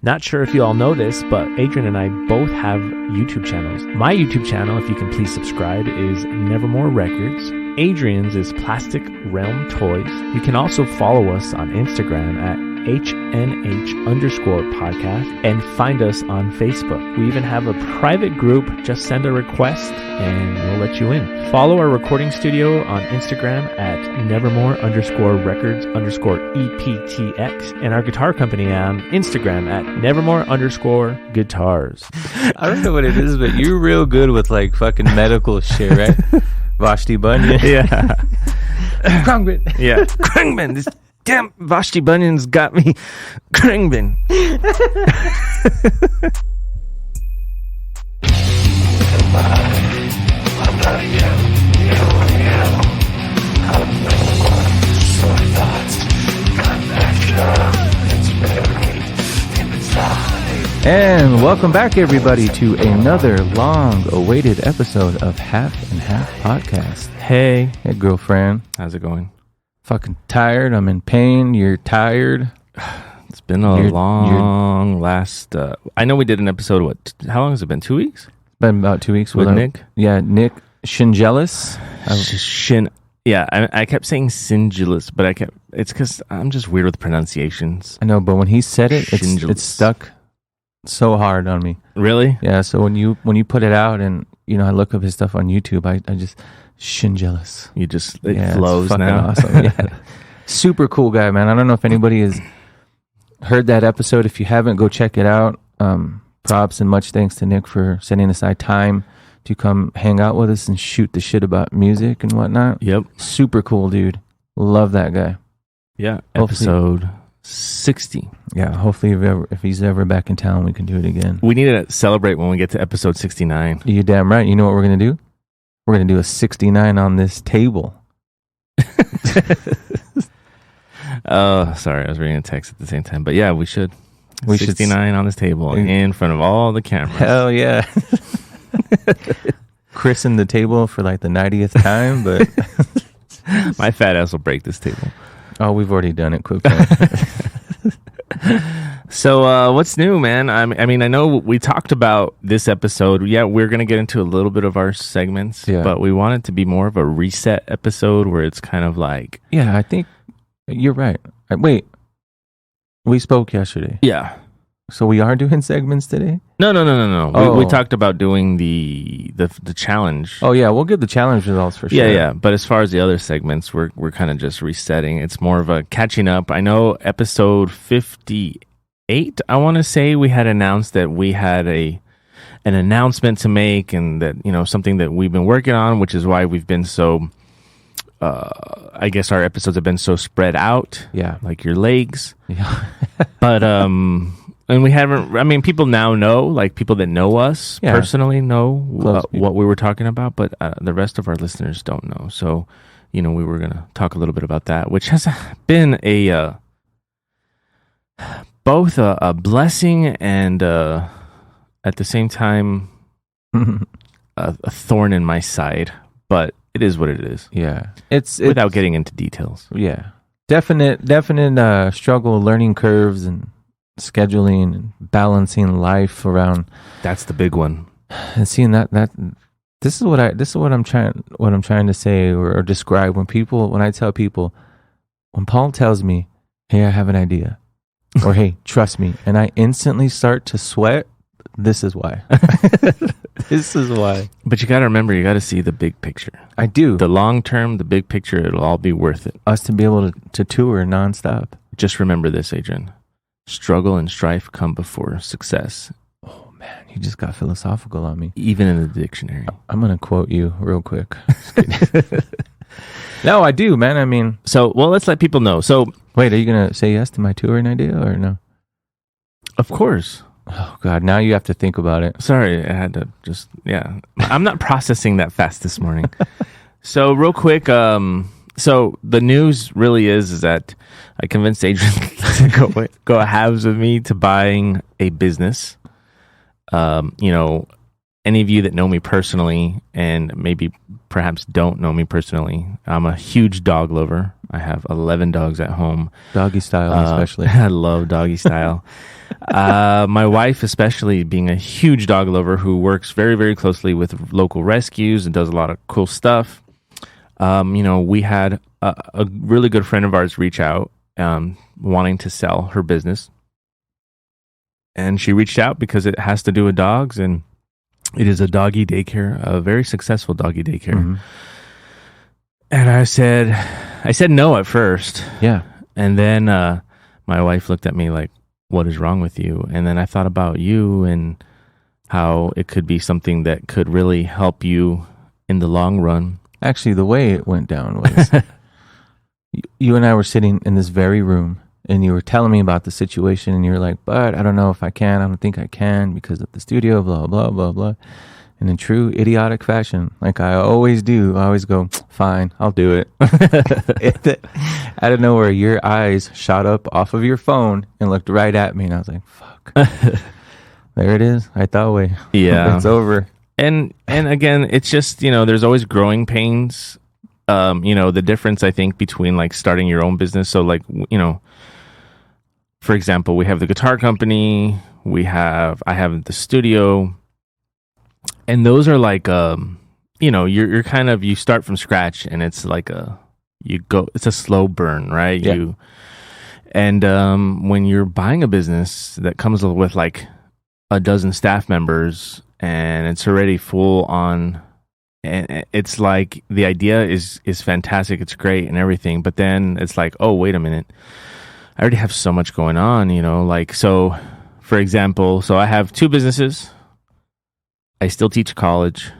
Not sure if you all know this, but Adrian and I both have YouTube channels. My YouTube channel, if you can please subscribe, is Nevermore Records. Adrian's is Plastic Realm Toys. You can also follow us on Instagram at HNH_podcast and find us on Facebook. We even have a private group. Just send a request and we'll let you in. Follow our recording studio on Instagram at Nevermore_Records_EPTX and our guitar company on Instagram at Nevermore_Guitars. I don't know what it is, but you're real good with like fucking medical shit, right? Vashti Bunyan. Yeah. Khruangbin. Yeah. Khruangbin. This damn Vashti Bunyan's got me. Khruangbin. And welcome back, everybody, to another long-awaited episode of Half and Half Podcast. Hey, girlfriend. how's it going? Fucking tired. I'm in pain. You're tired. It's been a long last... I know we did an episode, how long has it been? 2 weeks? It's been about 2 weeks. With Nick? Yeah, Nick Shingelis. I kept saying Singelis, but it's because I'm just weird with pronunciations. I know, but when he said it, it's stuck so hard on me. Really? Yeah, so when you put it out and, I look up his stuff on YouTube, I just... Shingelis. It flows now. Awesome. Yeah. Super cool guy, man. I don't know if anybody has heard that episode. If you haven't, go check it out. Props and much thanks to Nick for setting aside time to come hang out with us and shoot the shit about music and whatnot. Yep. Super cool, dude. Love that guy. Yeah. Episode 60. Yeah. Hopefully if he's ever back in town, we can do it again. We need to celebrate when we get to episode 69. You're damn right. You know what we're going to do? We're going to do a 69 on this table. Oh, sorry. I was reading a text at the same time. But yeah, we should. 69 on this table in front of all the cameras. Hell yeah. Christen the table for like the 90th time, but... My fat ass will break this table. Oh, we've already done it. Quick. So what's new, man? I mean, I know we talked about this episode. Yeah, we're going to get into a little bit of our segments, but we want it to be more of a reset episode where it's kind of like... Yeah, I think you're right. Wait, we spoke yesterday. Yeah. So we are doing segments today? No. Oh. We talked about doing the challenge. Oh, yeah, we'll get the challenge results for sure. Yeah. But as far as the other segments, we're kind of just resetting. It's more of a catching up. I know episode 58, I want to say, we had announced that we had an announcement to make, and that, something that we've been working on, which is why we've been so... I guess our episodes have been so spread out. Yeah. Like your legs. Yeah. But, and we haven't, people now know, like people that know us personally know what we were talking about, but the rest of our listeners don't know. So, we were going to talk a little bit about that, which has been both a blessing and at the same time a thorn in my side, but it is what it is. Yeah. It's without getting into details. Yeah. Definite struggle, learning curves and scheduling and balancing life around. That's the big one. And seeing that this is what I'm trying to say or describe when I tell people, when Paul tells me, "Hey, I have an idea," or "Hey, trust me," and I instantly start to sweat, this is why. This is why. But you got to remember, you got to see the big picture. I do. The long term, the big picture, it'll all be worth it. Us to be able to tour nonstop. Just remember this, Adrian. Struggle and strife come before success. Oh, man. You just got philosophical on me. Even in the dictionary. I'm going to quote you real quick. No, I do, man. I mean... So, let's let people know. So... Wait, are you going to say yes to my touring idea or no? Of course. Oh, God. Now you have to think about it. Sorry, I had to just... Yeah. I'm not processing that fast this morning. So, real quick... So the news really is that I convinced Adrian to go halves with me to buying a business. Any of you that know me personally and maybe perhaps don't know me personally, I'm a huge dog lover. I have 11 dogs at home. Doggy style, especially. I love doggy style. My wife, especially being a huge dog lover who works very, very closely with local rescues and does a lot of cool stuff. We had a really good friend of ours reach out, wanting to sell her business. And she reached out because it has to do with dogs, and it is a doggy daycare, a very successful doggy daycare. Mm-hmm. And I said no at first. Yeah. And then my wife looked at me like, what is wrong with you? And then I thought about you and how it could be something that could really help you in the long run. Actually, the way it went down was you and I were sitting in this very room, and you were telling me about the situation, and you were like, but I don't know if I can. I don't think I can because of the studio, blah, blah, blah, blah. And in true idiotic fashion, like I always do, I always go, fine, I'll do it. Out of nowhere, your eyes shot up off of your phone and looked right at me, and I was like, fuck. There it is. I thought away. Yeah. It's over. And again, it's just, there's always growing pains. The difference, I think, between like starting your own business. So like, for example, we have the guitar company, I have the studio, and those are like, you're kind of, you start from scratch, and it's like it's a slow burn, right? Yeah. When you're buying a business that comes with like a dozen staff members and it's already full on, and it's like the idea is fantastic, it's great and everything, but then it's like, oh, wait a minute, I already have so much going on, so for example, so I have two businesses, I still teach college,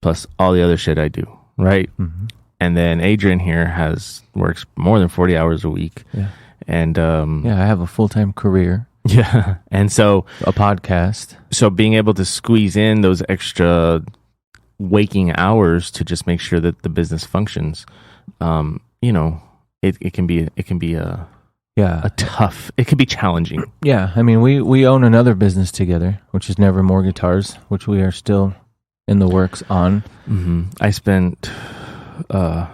plus all the other shit I do, right? Mm-hmm. And then Adrian here works more than 40 hours a week. Yeah. And I have a full-time career. Yeah. And so a podcast. So being able to squeeze in those extra waking hours to just make sure that the business functions, it can be it could be challenging. Yeah. I mean, we own another business together, which is Nevermore Guitars, which we are still in the works on. Mm-hmm. I spent a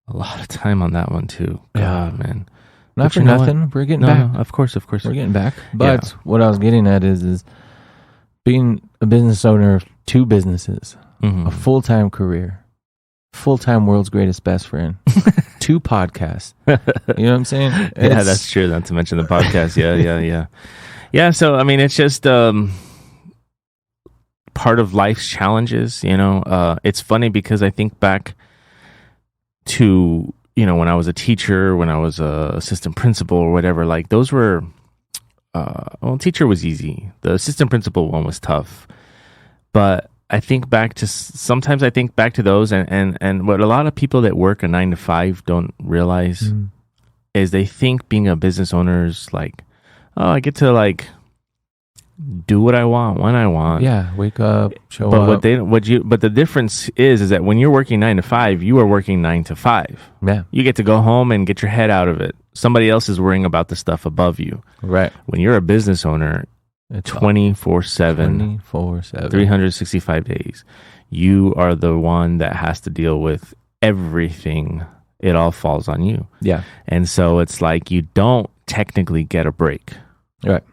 lot of time on that one too. God, man. Not for nothing. We're getting back. No, of course. We're getting back. But what I was getting at is being a business owner of two businesses, mm-hmm. a full-time career, full-time world's greatest best friend, two podcasts. You know what I'm saying? Yeah, that's true. Not to mention the podcast. Yeah. Yeah, so, I mean, it's just part of life's challenges, It's funny because I think back to, when I was a teacher, when I was a assistant principal or whatever, like those were, teacher was easy. The assistant principal one was tough. But I think back to, sometimes I think back to those and what a lot of people that work a 9 to 5 don't realize is they think being a business owner is like, oh, I get to like do what I want when I want. Yeah, wake up, show up. But the difference is that when you're working 9 to 5, you are working 9 to 5. Yeah, you get to go home and get your head out of it. Somebody else is worrying about the stuff above you. Right. When you're a business owner, 24/7, 365 days, you are the one that has to deal with everything. It all falls on you. Yeah, and so it's like you don't technically get a break. Right.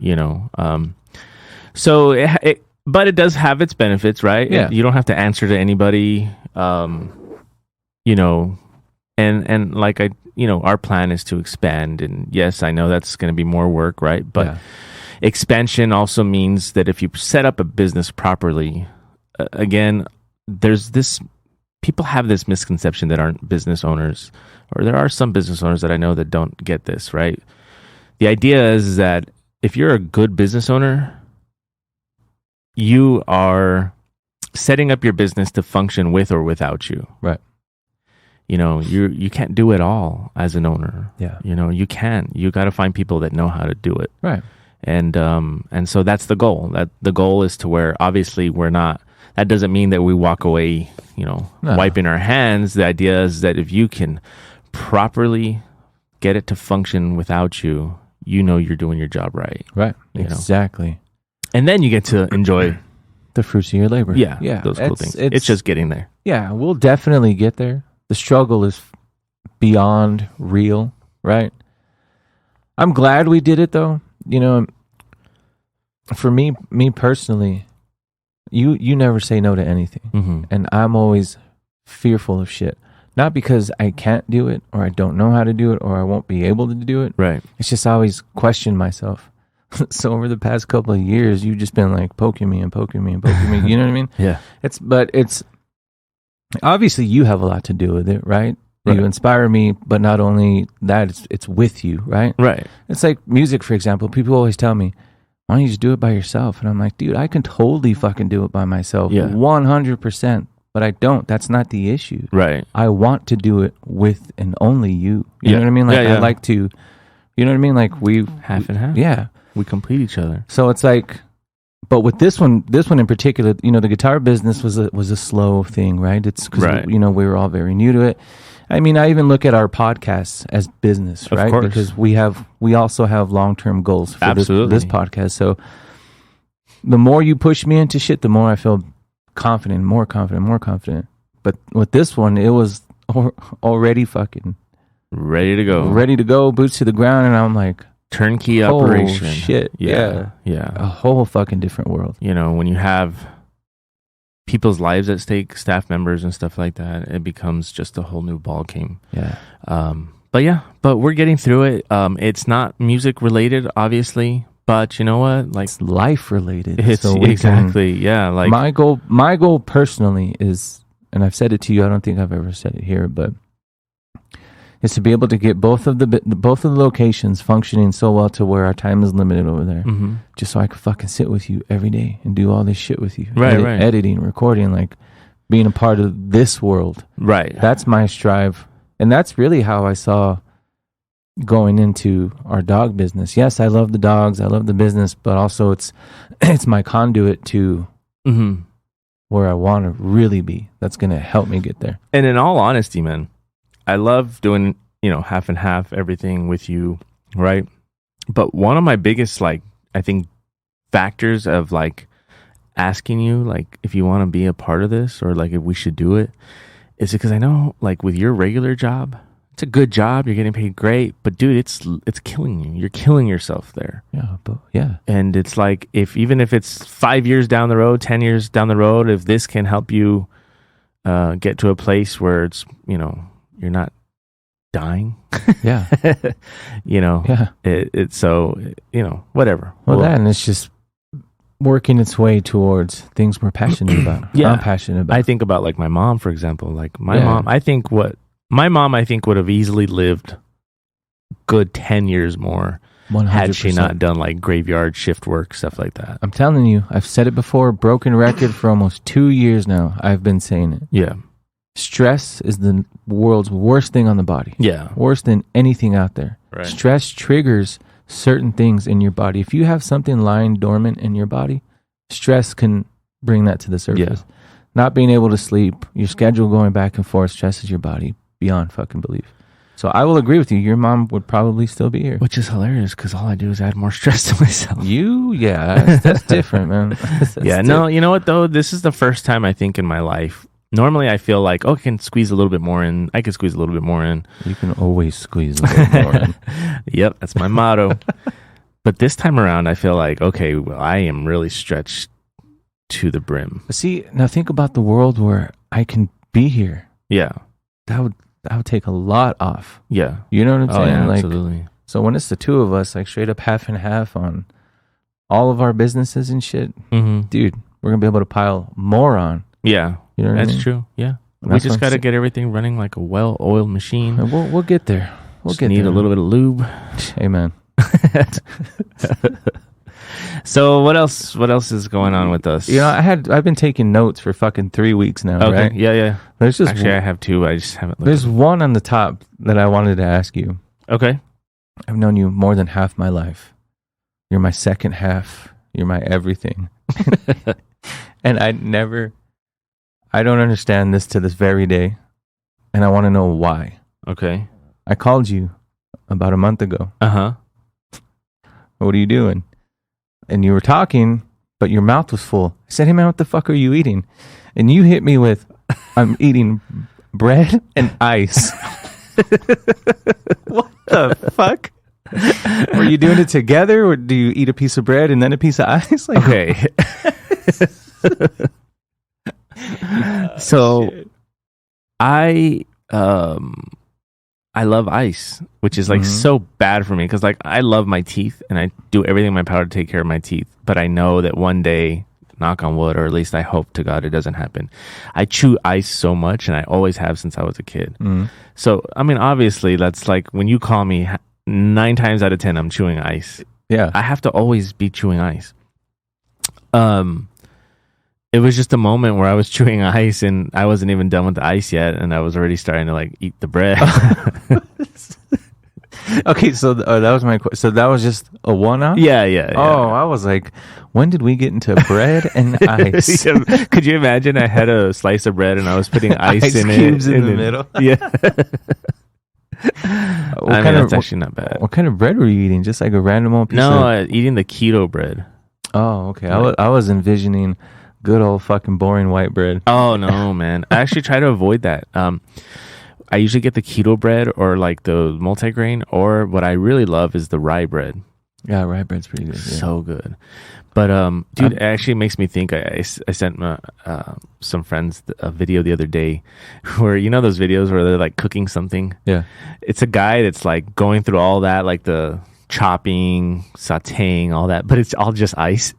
So, but it does have its benefits, right? Yeah. You don't have to answer to anybody, and like our plan is to expand. And yes, I know that's going to be more work, right? But expansion also means that if you set up a business properly, again, people have this misconception that aren't business owners, or there are some business owners that I know that don't get this, right? The idea is that if you're a good business owner, you are setting up your business to function with or without you. Right. You can't do it all as an owner. Yeah. You can't. You got to find people that know how to do it. Right. And so that's the goal. That the goal is to where obviously we're not. That doesn't mean that we walk away, wiping our hands. The idea is that if you can properly get it to function without you, you're doing your job right. Right. Exactly. And then you get to enjoy the fruits of your labor. Yeah. Those cool things. It's just getting there. Yeah, we'll definitely get there. The struggle is beyond real, right? I'm glad we did it though. for me personally, you never say no to anything. Mm-hmm. And I'm always fearful of shit. Not because I can't do it or I don't know how to do it or I won't be able to do it. Right. It's just I always question myself. So over the past couple of years, you've just been like poking me. You know what I mean? Yeah. It's obviously you have a lot to do with it, right? Right. You inspire me, but not only that, it's with you, right? Right. It's like music, for example. People always tell me, why don't you just do it by yourself? And I'm like, dude, I can totally fucking do it by myself. Yeah. 100%. But I don't. That's not the issue. Right. I want to do it with and only you. You know what I mean? Like, I like to, you know what I mean? Like, we've... Half and half. Yeah. We complete each other. So it's like... But with this one in particular, you know, the guitar business was a slow thing, right? It's because, you know, we were all very new to it. I mean, I even look at our podcasts as business, right? Of course. Because we also have long-term goals for this podcast. So the more you push me into shit, the more I feel more confident. But with this one, it was already fucking ready to go, boots to the ground. And I'm like, turnkey operation. Oh, shit. Yeah. A whole fucking different world. You know, when you have people's lives at stake, staff members and stuff like that, it becomes just a whole new ball game. Yeah. But we're getting through it. It's not music related, obviously, but you know what? Like, it's life related. It's so like my goal personally is, and I've said it to you, I don't think I've ever said it here, but is to be able to get both of the locations functioning so well to where our time is limited over there. Mm-hmm. Just so I could fucking sit with you every day and do all this shit with you. Right. Editing, recording, like being a part of this world. Right. That's my strive. And that's really how I saw going into our dog business. Yes, I love the dogs, I love the business, but also it's my conduit to where I want to really be. That's going to help me get there. And in all honesty, man, I love doing, you know, half and half everything with you, right? But one of my biggest, like, I think factors of like asking you, like, if you want to be a part of this or like if we should do it, is because I know, like, with your regular job, it's a good job, you're getting paid great, but dude, it's killing you. You're killing yourself there. Yeah. And it's like, even if it's 5 years down the road, 10 years down the road, if this can help you get to a place where it's, you know, you're not dying. Yeah. You know, it's so, you know, whatever. Well, and it's just working its way towards things we're passionate about. Yeah. I'm passionate about. I think about like my mom, for example. Like my mom, my mom, I think would have easily lived good 10 years more 100%. Had she not done like graveyard shift work, stuff like that. I'm telling you, I've said it before, broken record for almost 2 years now. I've been saying it. Yeah. Stress is the world's worst thing on the body. Yeah. Worse than anything out there. Right. Stress triggers certain things in your body. If you have something lying dormant in your body, stress can bring that to the surface. Yeah. Not being able to sleep, your schedule going back and forth stresses your body beyond fucking belief. So I will agree with you. Your mom would probably still be here. Which is hilarious because all I do is add more stress to myself. That's different, man. No, you know what though? This is the first time I think in my life. Normally I feel like, I can squeeze a little bit more in. I can squeeze a little bit more in. You can always squeeze a little more in. Yep, that's my motto. But this time around, I feel like, okay, well, I am really stretched to the brim. See, now think about the world where I can be here. Yeah. That would take a lot off. Yeah. You know what I'm saying? Yeah, like, absolutely. So when it's the two of us, like straight up half and half on all of our businesses and shit, dude, we're going to be able to pile more on. Yeah. You know what That's I mean? true. Yeah. We just got to get everything running like a well-oiled machine. And we'll get there. We'll get need there. a little bit of lube. Amen. So what else is going on with us? You know, I've been taking notes for fucking 3 weeks now, okay. right? Yeah. There's just Actually, I have two. I just haven't looked. There's one on the top that I wanted to ask you. Okay. I've known you more than half my life. You're my second half. You're my everything. And I don't understand this to this very day. And I want to know why. Okay. I called you about a month ago. Uh-huh. What are you doing? And you were talking, but your mouth was full. I said, hey man, what the fuck are you eating? And you hit me with, I'm eating bread and ice. What the fuck? Were you doing it together, or do you eat a piece of bread and then a piece of ice? Like, Okay. So shit. I love ice, which is like so bad for me because like I love my teeth and I do everything in my power to take care of my teeth. But I know that one day, knock on wood, or at least I hope to God it doesn't happen. I chew ice so much, and I always have since I was a kid. So I mean, obviously, that's like when you call me, 9 times out of 10, I'm chewing ice. Yeah, I have to always be chewing ice. It was just a moment where I was chewing ice and I wasn't even done with the ice yet, and I was already starting to like eat the bread. Okay, so that was my question. So that was just a one-off? Yeah. Oh, I was like, when did we get into bread and ice? Could you imagine? I had a slice of bread and I was putting ice in cubes it. in the middle. Yeah. That's actually not bad. What kind of bread were you eating? Just like a random old piece of... eating the keto bread. Oh, okay. I was envisioning good old fucking boring white bread. Oh, no, man. I actually try to avoid that. I usually get the keto bread or like the multigrain, or what I really love is the rye bread. Yeah, rye bread's pretty good. Yeah. So good. But, dude, it actually makes me think. I sent some friends a video the other day where, you know, those videos where they're like cooking something? Yeah. It's a guy that's like going through all that, like the chopping, sauteing, all that, but it's all just ice.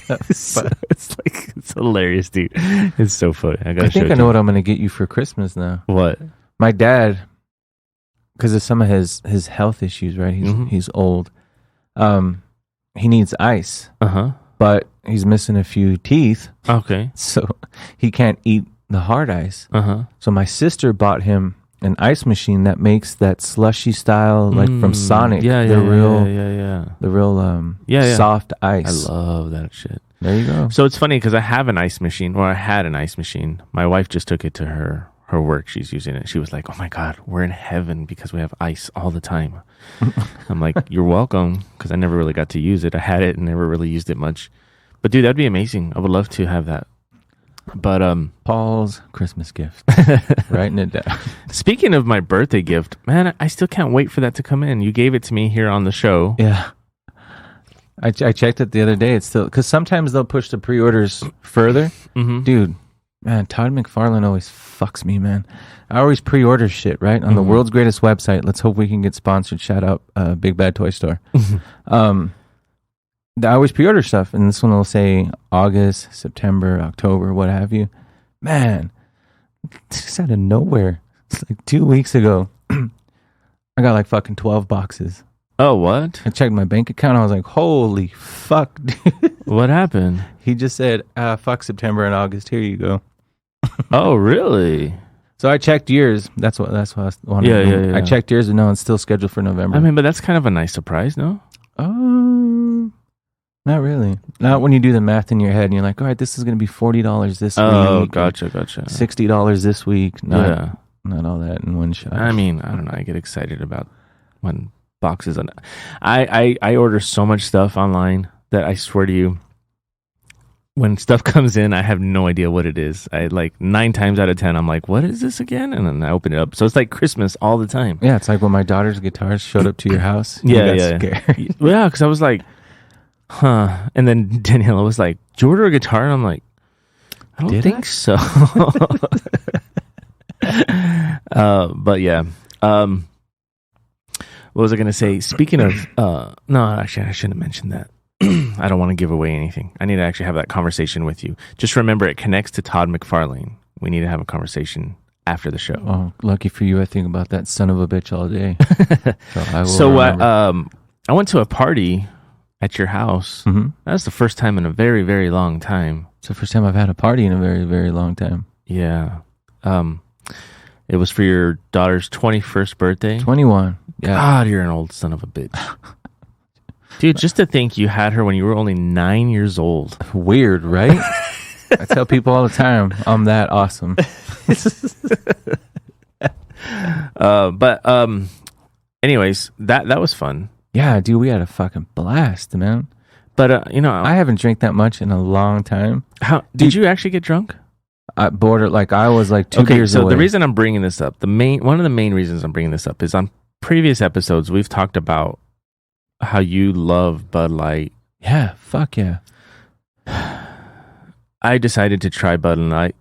It's hilarious, dude. It's so funny. I think I know what I'm gonna get you for Christmas now. What? My dad, because of some of his health issues, right? He's old. He needs ice. But he's missing a few teeth. Okay. So he can't eat the hard ice. So my sister bought him an ice machine that makes that slushy style, like from Sonic. The real soft ice. I love that shit. There you go. So it's funny because I have an ice machine, or I had an ice machine. My wife just took it to her work. She's using it. She was like, "Oh my God, we're in heaven because we have ice all the time." I'm like, "You're welcome," because I never really got to use it. I had it and never really used it much. But dude, that'd be amazing. I would love to have that. But Paul's Christmas gift. Writing it down. Speaking of my birthday gift, man, I still can't wait for that to come in. You gave it to me here on the show. Yeah. I checked it the other day. It's still, because sometimes they'll push the pre-orders further. Dude, man, Todd McFarlane always fucks me, man. I always pre-order shit, right? On the world's greatest website. Let's hope we can get sponsored. Shout out Big Bad Toy Store. I always pre-order stuff, and this one will say August, September, October, what have you. Man, just out of nowhere. It's like 2 weeks ago. I got like fucking 12 boxes. Oh, what? I checked my bank account. I was like, holy fuck, dude. What happened? He just said, fuck September and August. Here you go. Oh, really? So I checked yours. That's what I wanted to do. Yeah. I checked yours, and no, it's still scheduled for November. I mean, but that's kind of a nice surprise, no? Not really. Not when you do the math in your head and you're like, all right, this is going to be $40 this week. Oh, gotcha. $60 this week. Not all that in one shot. I mean, I don't know. I get excited about when boxes on. I order so much stuff online that I swear to you, when stuff comes in, I have no idea what it is. I like 9 times out of 10, I'm like, what is this again? And then I open it up. So it's like Christmas all the time. Yeah, it's like when my daughter's guitars showed up to your house. Yeah. Scared. Yeah, because I was like, huh. And then Daniela was like, did you order a guitar? And I'm like, I don't think so. But yeah. What was I going to say? Speaking of, no, actually, I shouldn't have mentioned that. I don't want to give away anything. I need to actually have that conversation with you. Just remember, it connects to Todd McFarlane. We need to have a conversation after the show. Oh, lucky for you, I think about that son of a bitch all day. I went to a party at your house. That was the first time in a very, very long time. It's the first time I've had a party in a very, very long time. Yeah. It was for your daughter's 21st birthday. 21. Yeah. God, you're an old son of a bitch. Dude, just to think you had her when you were only 9 years old. Weird, right? I tell people all the time, I'm that awesome. Anyways, that was fun. Yeah, dude, we had a fucking blast, man. But, I haven't drank that much in a long time. Did you actually get drunk? I was like 2 years away. So the reason I'm bringing this up, one of the main reasons I'm bringing this up is I'm previous episodes, we've talked about how you love Bud Light. Yeah, fuck yeah. I decided to try Bud Light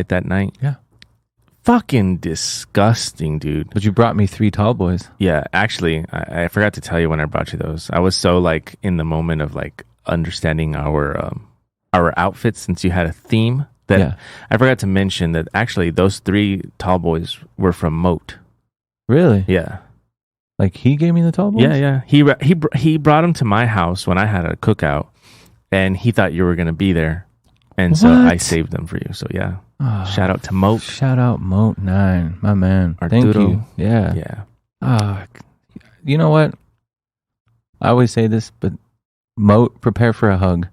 that night. Yeah. Fucking disgusting, dude. But you brought me 3 tall boys. Yeah, actually, I forgot to tell you when I brought you those. I was so like in the moment of like understanding our outfits, since you had a theme, that I forgot to mention that actually those 3 tall boys were from Moat. Really? Yeah. Like he gave me the tall boys? Yeah. He brought them to my house when I had a cookout, and he thought you were going to be there. And so I saved them for you. So yeah. Shout out to Moat. Shout out Moat 9, my man. Thank you. Yeah. You know what? I always say this, but Moat, prepare for a hug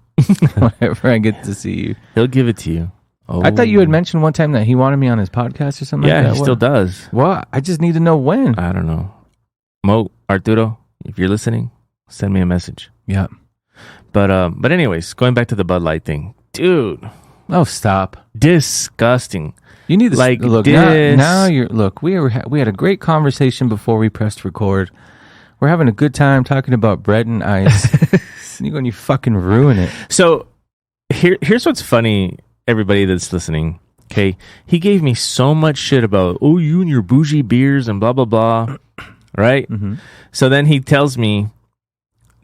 whenever I get to see you. He'll give it to you. Oh. I thought you had mentioned one time that he wanted me on his podcast or something like that. Yeah, he still does. Well, I just need to know when. I don't know. Moat, Arturo, if you're listening, send me a message. Yeah. But anyways, going back to the Bud Light thing. Dude. Oh, stop. Disgusting. You need to look. Now you're look. We had a great conversation before we pressed record. We're having a good time talking about bread and ice. And you fucking ruin it. So here's what's funny, everybody that's listening. Okay, he gave me so much shit about you and your bougie beers and blah blah blah, right? Mm-hmm. So then he tells me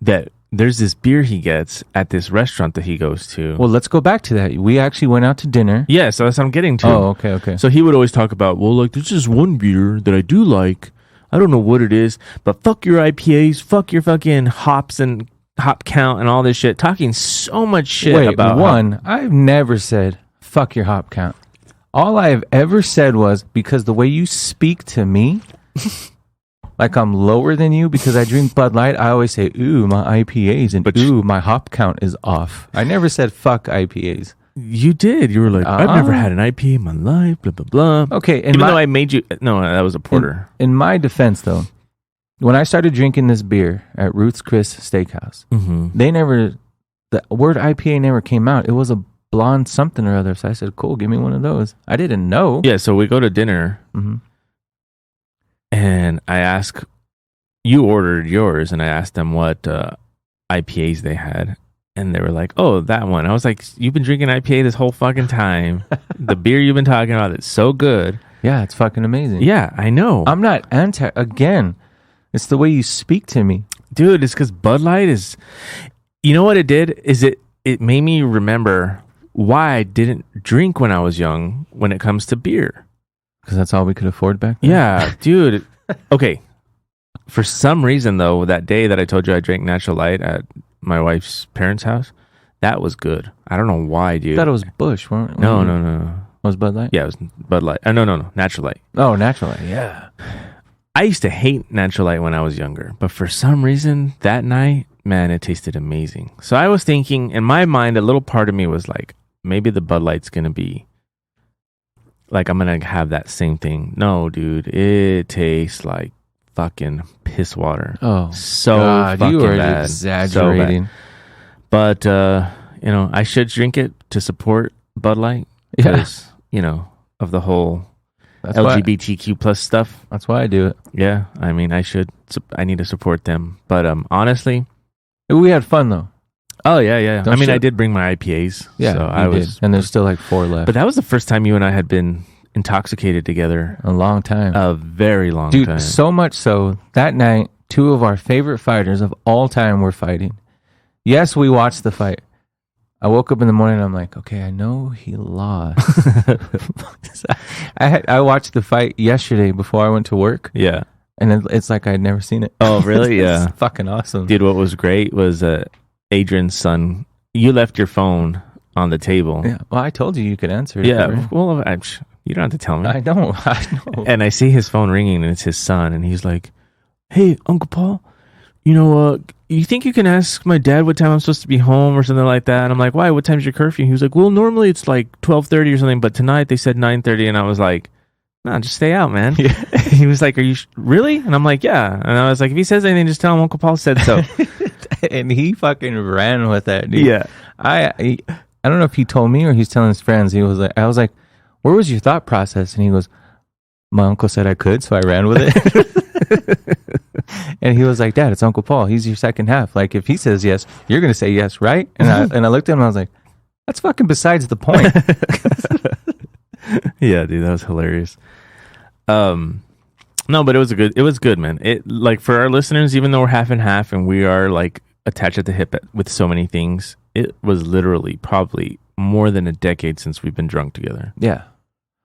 that there's this beer he gets at this restaurant that he goes to. Well, let's go back to that. We actually went out to dinner. Yeah, so that's what I'm getting to. Oh, okay. So he would always talk about, there's just one beer that I do like. I don't know what it is, but fuck your IPAs, fuck your fucking hops and hop count and all this shit. Talking so much shit about I've never said fuck your hop count. All I have ever said was, because the way you speak to me, like I'm lower than you because I drink Bud Light, I always say, ooh, my IPAs, and my hop count is off. I never said fuck IPAs. You did. You were like, I've never had an IPA in my life, blah, blah, blah. Okay. Even though I made you... No, that was a porter. In my defense, though, when I started drinking this beer at Ruth's Chris Steakhouse, the word IPA never came out. It was a blonde something or other. So I said, cool, give me one of those. I didn't know. Yeah, so we go to dinner. And I you ordered yours, and I asked them what IPAs they had. And they were like, oh, that one. I was like, you've been drinking IPA this whole fucking time. The beer you've been talking about, it's so good. Yeah, it's fucking amazing. Yeah, I know. I'm not again, it's the way you speak to me. Dude, it's because Bud Light is... You know what it did? Is it made me remember why I didn't drink when I was young when it comes to beer. Because that's all we could afford back then? Yeah, dude. Okay. For some reason, though, that day that I told you I drank Natural Light at my wife's parents' house, that was good. I don't know why, dude. I thought it was Busch, weren't No. Was Bud Light? Yeah, it was Bud Light. No. Natural Light. Oh, Natural Light, yeah. I used to hate Natural Light when I was younger, but for some reason, that night, man, it tasted amazing. So I was thinking, in my mind, a little part of me was like, maybe the Bud Light's going to be like, I'm going to have that same thing. No, dude, it tastes like fucking piss water. Oh, so God, fucking you are bad. exaggerating. So bad. But, I should drink it to support Bud Light. Yeah. Because, of the whole LGBTQ plus stuff. That's why I do it. Yeah. I mean, I need to support them. But honestly. We had fun, though. Oh, yeah. I did bring my IPAs. Yeah, so I was, and there's still like 4 left. But that was the first time you and I had been intoxicated together. A long time. A very long time. Dude, so much so, that night, 2 of our favorite fighters of all time were fighting. Yes, we watched the fight. I woke up in the morning and I'm like, okay, I know he lost. I watched the fight yesterday before I went to work. Yeah. And it's like I'd never seen it. Oh, really? Yeah. It's fucking awesome. Dude, what was great was Adrian's son. You left your phone on the table. Yeah. Well, I told you could answer it. Yeah. Well, you don't have to tell me. I know. And I see his phone ringing and it's his son. And he's like, hey, Uncle Paul, you think you can ask my dad what time I'm supposed to be home or something like that? And I'm like, why? What time's your curfew? He was like, well, normally it's like 12:30 or something, but tonight they said 9:30. And I was like, no, just stay out, man. Yeah. He was like, are you really? And I'm like, yeah. And I was like, if he says anything, just tell him Uncle Paul said so. And he fucking ran with that, dude. Yeah. I don't know if he told me or he's telling his friends. I was like, where was your thought process? And he goes, my uncle said I could, so I ran with it. And he was like, Dad, it's Uncle Paul. He's your second half. Like, if he says yes, you're going to say yes, right? And I looked at him and I was like, that's fucking besides the point. Yeah, dude, that was hilarious. No, but it was good, man. It, like, for our listeners, even though we're half and half and we are like attached at the hip with so many things, it was literally probably more than a decade since we've been drunk together. Yeah.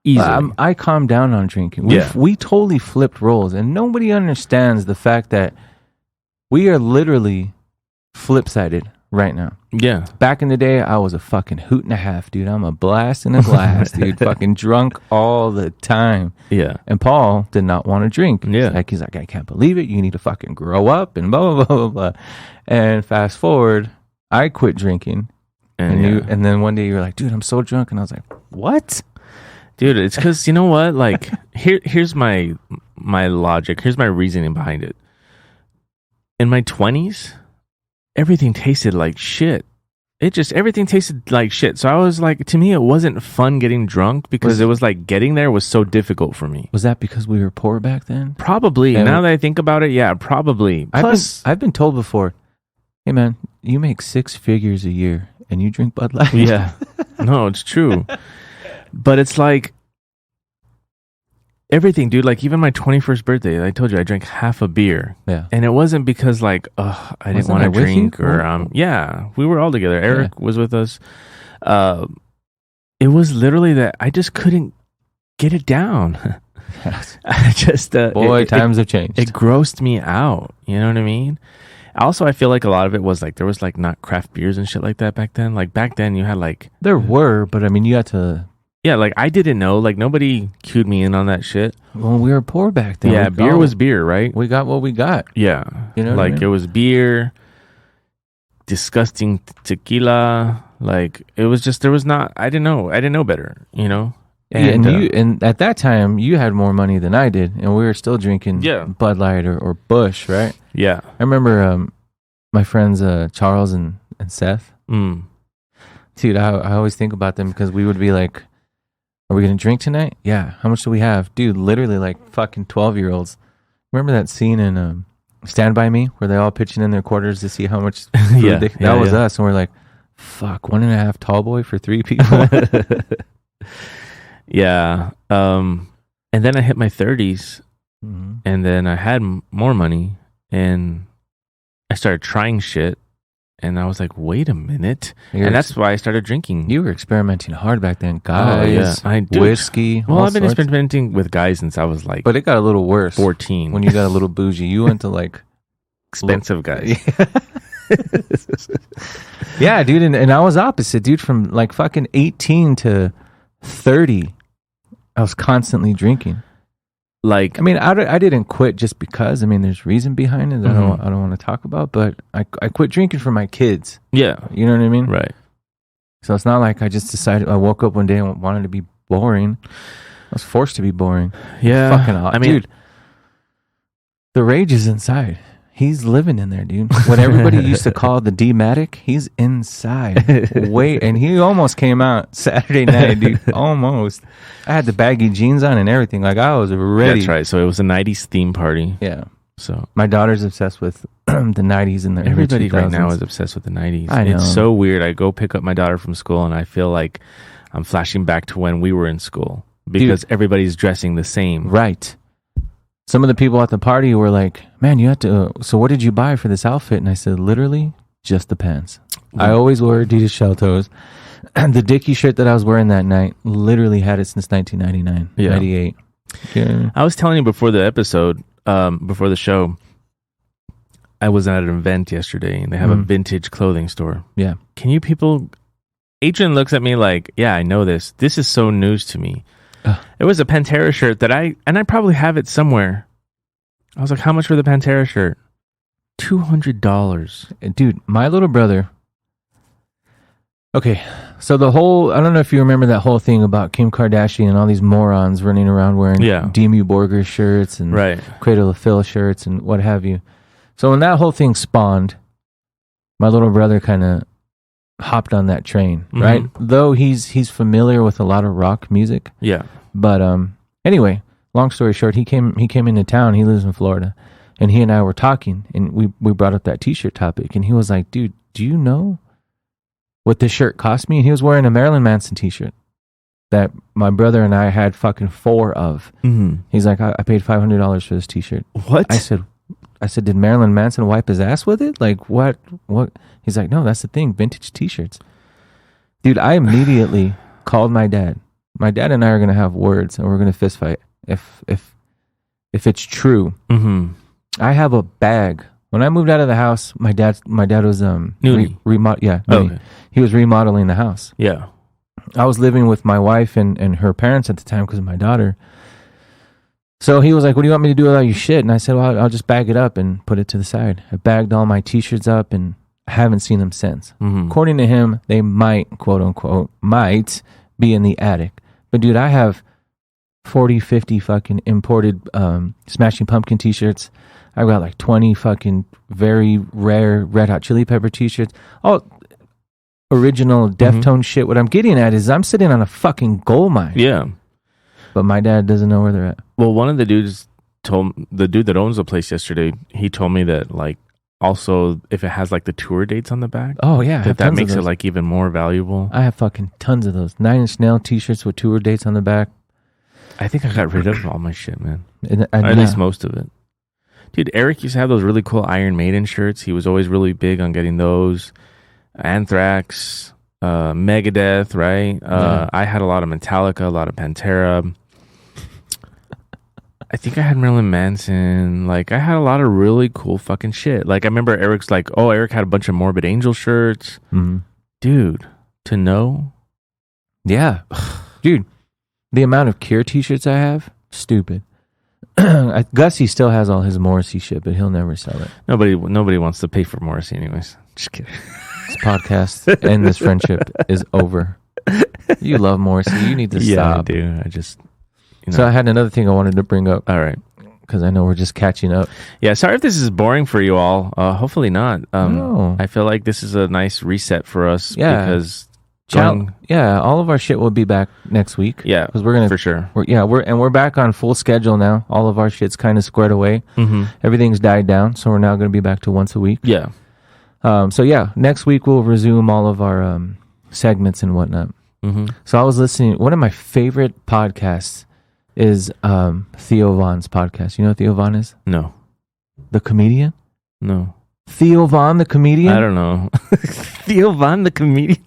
Easily. I calmed down on drinking. Yeah. We totally flipped roles, and nobody understands the fact that we are literally flip-sided right now. Yeah. Back in the day, I was a fucking hoot and a half, dude. I'm a blast in a glass, dude. Fucking drunk all the time. Yeah. And Paul did not want to drink. Yeah. He's like, I can't believe it. You need to fucking grow up and blah, blah, blah, blah, blah. And fast forward, I quit drinking. And then one day you were like, dude, I'm so drunk. And I was like, what? Dude, it's because, you know what? Like, here's my logic. Here's my reasoning behind it. In my 20s, everything tasted like shit. Everything tasted like shit. So I was like, to me, it wasn't fun getting drunk because it was like getting there was so difficult for me. Was that because we were poor back then? Probably. And now that I think about it, yeah, probably. Plus, I've been told before, hey man, you make 6 figures a year and you drink Bud Light. Yeah. No, it's true. But it's like everything, dude. Like, even my 21st birthday, I told you I drank half a beer. Yeah. And it wasn't because like, I didn't want to drink or yeah, we were all together. Eric was with us. It was literally that I just couldn't get it down. I just times have changed. It grossed me out. You know what I mean? Also, I feel like a lot of it was like there was like not craft beers and shit like that back then. Like back then, you had like there were, but I mean, you had to. Yeah, like I didn't know. Like nobody cued me in on that shit. Well, we were poor back then. Yeah, beer was beer, right? We got what we got. Yeah, you know, like it was beer, disgusting tequila. Like it was just there was not. I didn't know better. You know. And and at that time you had more money than I did, and we were still drinking Bud Light or Busch, right? Yeah, I remember my friends Charles and Seth. Dude, I always think about them because we would be like, are we gonna drink tonight? Yeah. How much do we have? Dude, literally like fucking 12-year-olds. Remember that scene in Stand By Me where they all pitching in their quarters to see how much food that was us, and we're like, fuck, 1.5 tall boy for 3 people. Yeah. And then I hit my 30s, and then I had more money, and I started trying shit, and I was like, wait a minute. And that's why I started drinking. You were experimenting hard back then. Guys, whiskey. Well, I've been experimenting with guys since I was like... But it got a little worse. 14. When you got a little bougie. You went to like... expensive guys. Yeah, dude. And I was opposite, dude. From like fucking 18 to 30, I was constantly drinking. Like, I mean, I didn't quit just because. I mean, there's reason behind it that I don't want to talk about. But I quit drinking for my kids. Yeah, you know what I mean. Right. So it's not like I just decided. I woke up one day and wanted to be boring. I was forced to be boring. Yeah, fucking odd. I mean, dude, the rage is inside. He's living in there, dude. What everybody used to call the D-matic, he's inside. Wait, and he almost came out Saturday night, dude. Almost. I had the baggy jeans on and everything. Like, I was ready. That's right. So it was a 90s theme party. Yeah. So my daughter's obsessed with the 90s and the everybody early 2000s. Right now is obsessed with the 90s. I know. It's so weird. I go pick up my daughter from school and I feel like I'm flashing back to when we were in school because everybody's dressing the same. Right. Some of the people at the party were like, man, you have to, so what did you buy for this outfit? And I said, literally, just the pants. I always wore Adidas shell toes. And the Dickie shirt that I was wearing that night, literally had it since 1999, 98. Yeah. I was telling you before the episode, before the show, I was at an event yesterday and they have a vintage clothing store. Yeah. Can you people, Adrian looks at me like, yeah, I know this. This is so news to me. It was a Pantera shirt that I probably have it somewhere. I was like, how much for the Pantera shirt? $200. Dude, my little brother. Okay, so the whole, I don't know if you remember that whole thing about Kim Kardashian and all these morons running around wearing Demi Borgir shirts and Cradle of Filth shirts and what have you. So when that whole thing spawned, my little brother kind of hopped on that train, right? Though he's familiar with a lot of rock music. Yeah. But anyway, long story short, he came into town. He lives in Florida, and he and I were talking, and we brought up that T-shirt topic, and he was like, "Dude, do you know what this shirt cost me?" And he was wearing a Marilyn Manson T-shirt that my brother and I had fucking 4 of. Mm-hmm. He's like, I paid $500 for this T-shirt. What? I said, did Marilyn Manson wipe his ass with it? Like, what? He's like, no, that's the thing, vintage T-shirts. Dude, I immediately called my dad. My dad and I are going to have words, and we're going to fist fight if it's true. Mm-hmm. I have a bag. When I moved out of the house, my dad was Okay. He was remodeling the house. Yeah. I was living with my wife and her parents at the time because of my daughter. So he was like, what do you want me to do with all your shit? And I said, well, I'll just bag it up and put it to the side. I bagged all my T-shirts up, and I haven't seen them since. Mm-hmm. According to him, they might, quote unquote, be in the attic. But dude, I have 40, 50 fucking imported Smashing Pumpkin T-shirts. I've got like 20 fucking very rare Red Hot Chili Pepper T-shirts. All original Deftone shit. What I'm getting at is I'm sitting on a fucking gold mine. Yeah. But my dad doesn't know where they're at. Well, one of the dudes the dude that owns the place yesterday, he told me that like also if it has like the tour dates on the back. Oh yeah. That makes it like even more valuable. I have fucking tons of those 9 Inch Nail T-shirts with tour dates on the back. I think I got rid of all my shit, man. At least most of it. Dude, Eric used to have those really cool Iron Maiden shirts. He was always really big on getting those. Anthrax, Megadeth, right? I had a lot of Metallica, a lot of Pantera. I think I had Marilyn Manson. Like, I had a lot of really cool fucking shit. Like, I remember Eric's like, oh, Eric had a bunch of Morbid Angel shirts. Mm-hmm. Dude, to know? Yeah. Dude, the amount of Cure T-shirts I have, stupid. Gussie still has all his Morrissey shit, but he'll never sell it. Nobody wants to pay for Morrissey anyways. Just kidding. This podcast and this friendship is over. You love Morrissey. You need to stop. Yeah, I do. I just... So I had another thing I wanted to bring up. All right. Because I know we're just catching up. Yeah, sorry if this is boring for you all. Hopefully not. No. I feel like this is a nice reset for us. Yeah. Because... all of our shit will be back next week. Yeah, because we're gonna for sure. We're back on full schedule now. All of our shit's kind of squared away. Mm-hmm. Everything's died down, so we're now going to be back to once a week. Yeah. Next week we'll resume all of our segments and whatnot. Mm-hmm. So I was listening. One of my favorite podcasts is Theo Von's podcast. You know what Theo Von is? No. The comedian? No. Theo Von, the comedian? I don't know. Theo Von, the comedian.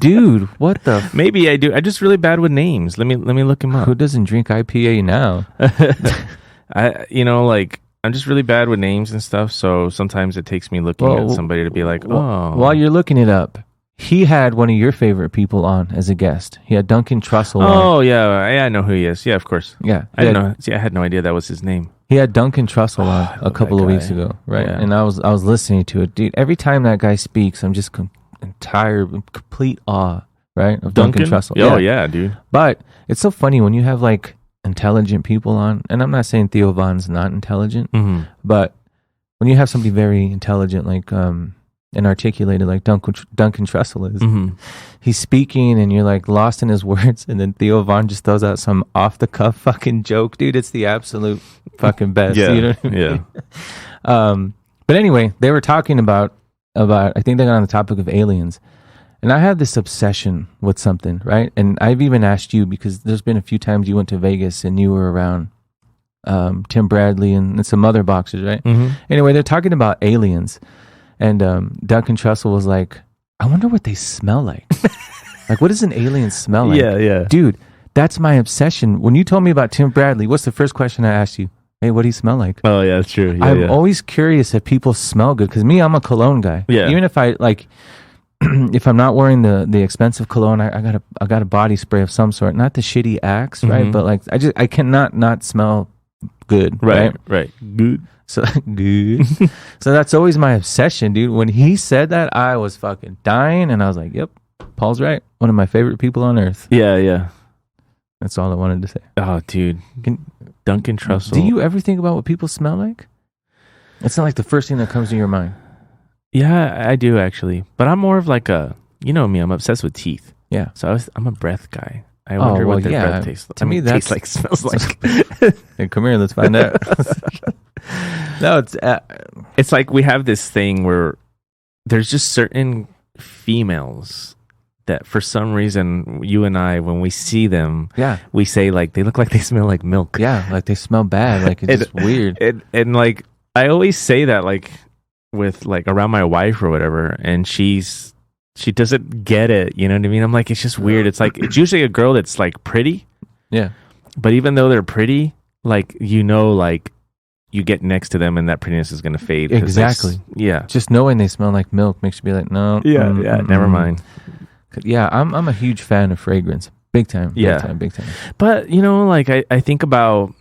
Dude, what the? Maybe I do. I'm just really bad with names. Let me look him up. Who doesn't drink IPA now? I'm just really bad with names and stuff. So sometimes it takes me looking at somebody to be like, oh. While you're looking it up, he had one of your favorite people on as a guest. He had Duncan Trussell on. Oh yeah, I know who he is. Yeah, of course. Yeah, I didn't know. See, I had no idea that was his name. He had Duncan Trussell on a couple of weeks ago, right? Yeah. And I was listening to it, dude. Every time that guy speaks, I'm just complete awe, right? Of Duncan Trussell. Oh yeah, dude. But it's so funny when you have like intelligent people on, and I'm not saying Theo Von's not intelligent, but when you have somebody very intelligent, like and articulated like Duncan Trussell is, he's speaking and you're like lost in his words, and then Theo Von just throws out some off the cuff fucking joke, dude. It's the absolute fucking best. Yeah, you know what I mean? Yeah. But anyway, they were talking about I think they got on the topic of aliens, and I had this obsession with something, right? And I've even asked you, because there's been a few times you went to Vegas and you were around Tim Bradley and some other boxers, right? Anyway, they're talking about aliens. And Duncan Trussell was like, I wonder what they smell like. Like, what does an alien smell like? Yeah. Dude, that's my obsession. When you told me about Tim Bradley, what's the first question I asked you? Hey, what do you smell like? Oh, yeah, that's true. Yeah, I'm always curious if people smell good. Because me, I'm a cologne guy. Yeah. Even if I, like, if I'm not wearing the expensive cologne, I got a body spray of some sort. Not the shitty Axe, right? But, like, I cannot not smell good, right? Right. Good. So good. So that's always my obsession, dude. When he said that, I was fucking dying, and I was like, "Yep, Paul's right. One of my favorite people on earth." Yeah. That's all I wanted to say. Oh, dude, Duncan Trussell. Do you ever think about what people smell like? It's not like the first thing that comes to your mind. Yeah, I do actually, but I'm more of like you know me. I'm obsessed with teeth. Yeah. So I'm a breath guy. I wonder what their breath tastes like. To me, that's tastes like, smells like. Hey, come here, let's find out. No, it's like we have this thing where there's just certain females that for some reason you and I, when we see them, we say like they look like they smell like milk. Yeah, like they smell bad. Like it's just weird. And like I always say that like with like around my wife or whatever, and she doesn't get it. You know what I mean? I'm like, it's just weird. It's like it's usually a girl that's like pretty. Yeah. But even though they're pretty, like like you get next to them and that prettiness is gonna fade. Exactly. Yeah. Just knowing they smell like milk makes you be like, no. Never mind. Yeah, I'm a huge fan of fragrance. Big time. Big time. But, you know, like I think about,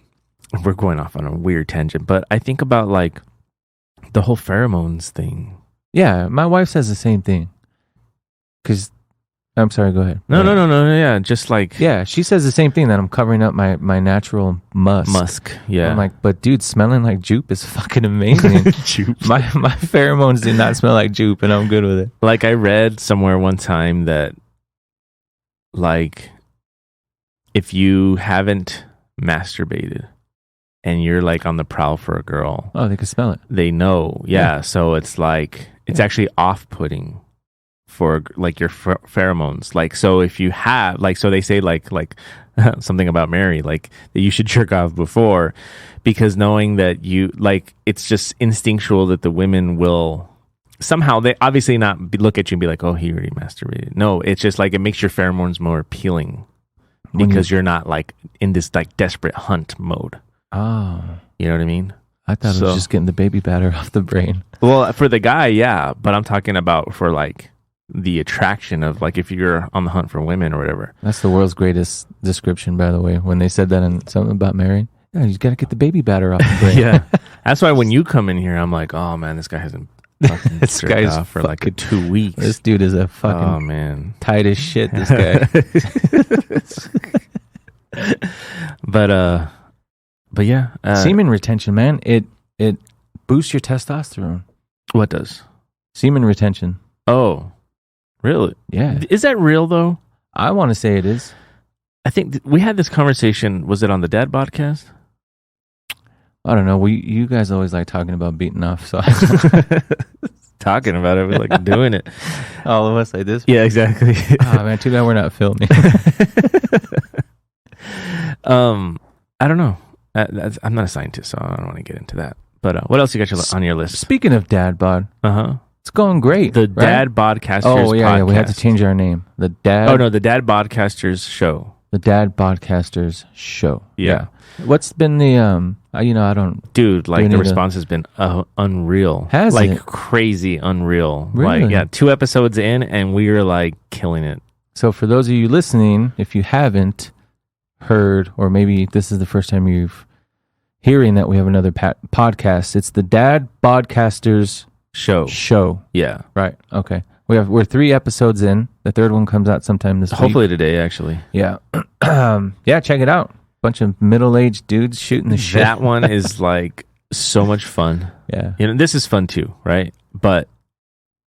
we're going off on a weird tangent, but I think about like the whole pheromones thing. Yeah, my wife says the same thing. Because, I'm sorry, go ahead. No, yeah, just like. Yeah, she says the same thing, that I'm covering up my natural musk. Yeah. I'm like, but dude, smelling like jupe is fucking amazing. Jupe. My pheromones do not smell like jupe, and I'm good with it. Like I read somewhere one time that like if you haven't masturbated and you're like on the prowl for a girl, oh, they can smell it. They know. Yeah. So it's like it's actually off-putting for like your pheromones. Like, so if you have like, so they say like something about Mary, like that you should jerk off before, because knowing that you like, it's just instinctual that the women will somehow, they obviously not look at you and be like, oh, he already masturbated. No, it's just like it makes your pheromones more appealing because you're not like in this like desperate hunt mode. Oh, you know what I mean? I thought it was just getting the baby batter off the brain. Well, for the guy, yeah, but I'm talking about for like the attraction of like if you're on the hunt for women or whatever. That's the world's greatest description, by the way, when they said that in something about Mary. Yeah, you got to get the baby batter off the brain. Yeah, that's why when you come in here, I'm like, oh man, this guy hasn't fucking this guy's off for like 2 weeks. This dude is a fucking tight as shit. This guy. But yeah, semen retention, man. It boosts your testosterone. What does? Semen retention. Oh, really? Yeah. Is that real though? I want to say it is. I think we had this conversation. Was it on the Dad Podcast? I don't know. You guys always like talking about beating off, so talking about it, we like doing it. All of us like this. Yeah, exactly. Oh man, too bad we're not filming. I don't know. I'm not a scientist, so I don't want to get into that. But what else you got on your list? Speaking of Dad Bod, it's going great. The Dad Bodcasters. Oh yeah, podcast. yeah, we had to change our name. The Dad. Oh no, the Dad Bodcasters Show. The Dad Bodcasters Show. Yeah. What's been the I don't. Dude, like the response has been unreal. Has like it? Crazy unreal. Really? Like 2 episodes in, and we are like killing it. So for those of you listening, if you haven't heard, or maybe this is the first time you've hearing that we have another podcast, it's the Dad Bodcasters Show. Yeah. Right. Okay. We're 3 episodes in. The 3rd one comes out sometime this week. Hopefully today, actually. Yeah. Yeah, check it out. Bunch of middle-aged dudes shooting the shit. That one is like so much fun. Yeah. You know, this is fun too, right? But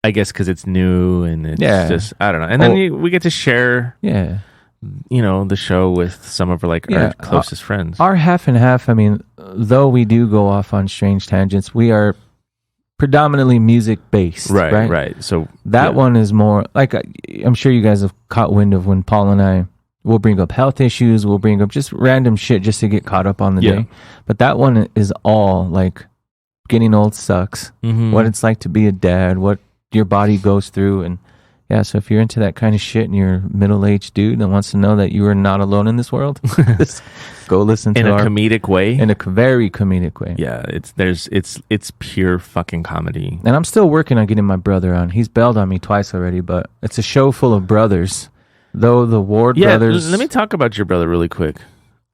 I guess because it's new and it's just, I don't know. And then we get to share, you know, the show with some of our closest friends. Our half and half, I mean, though we do go off on strange tangents, we are predominantly music-based. Right. So that one is more, like, I'm sure you guys have caught wind of when Paul and I will bring up health issues, we'll bring up just random shit just to get caught up on the day. But that one is all, like, getting old sucks, what it's like to be a dad, what your body goes through, and yeah, so if you're into that kind of shit and you're a middle-aged dude that wants to know that you are not alone in this world, go listen to in a comedic way. In a very comedic way. Yeah, it's pure fucking comedy. And I'm still working on getting my brother on. He's bailed on me twice already, but it's a show full of brothers. Though the Ward brothers... Let me talk about your brother really quick.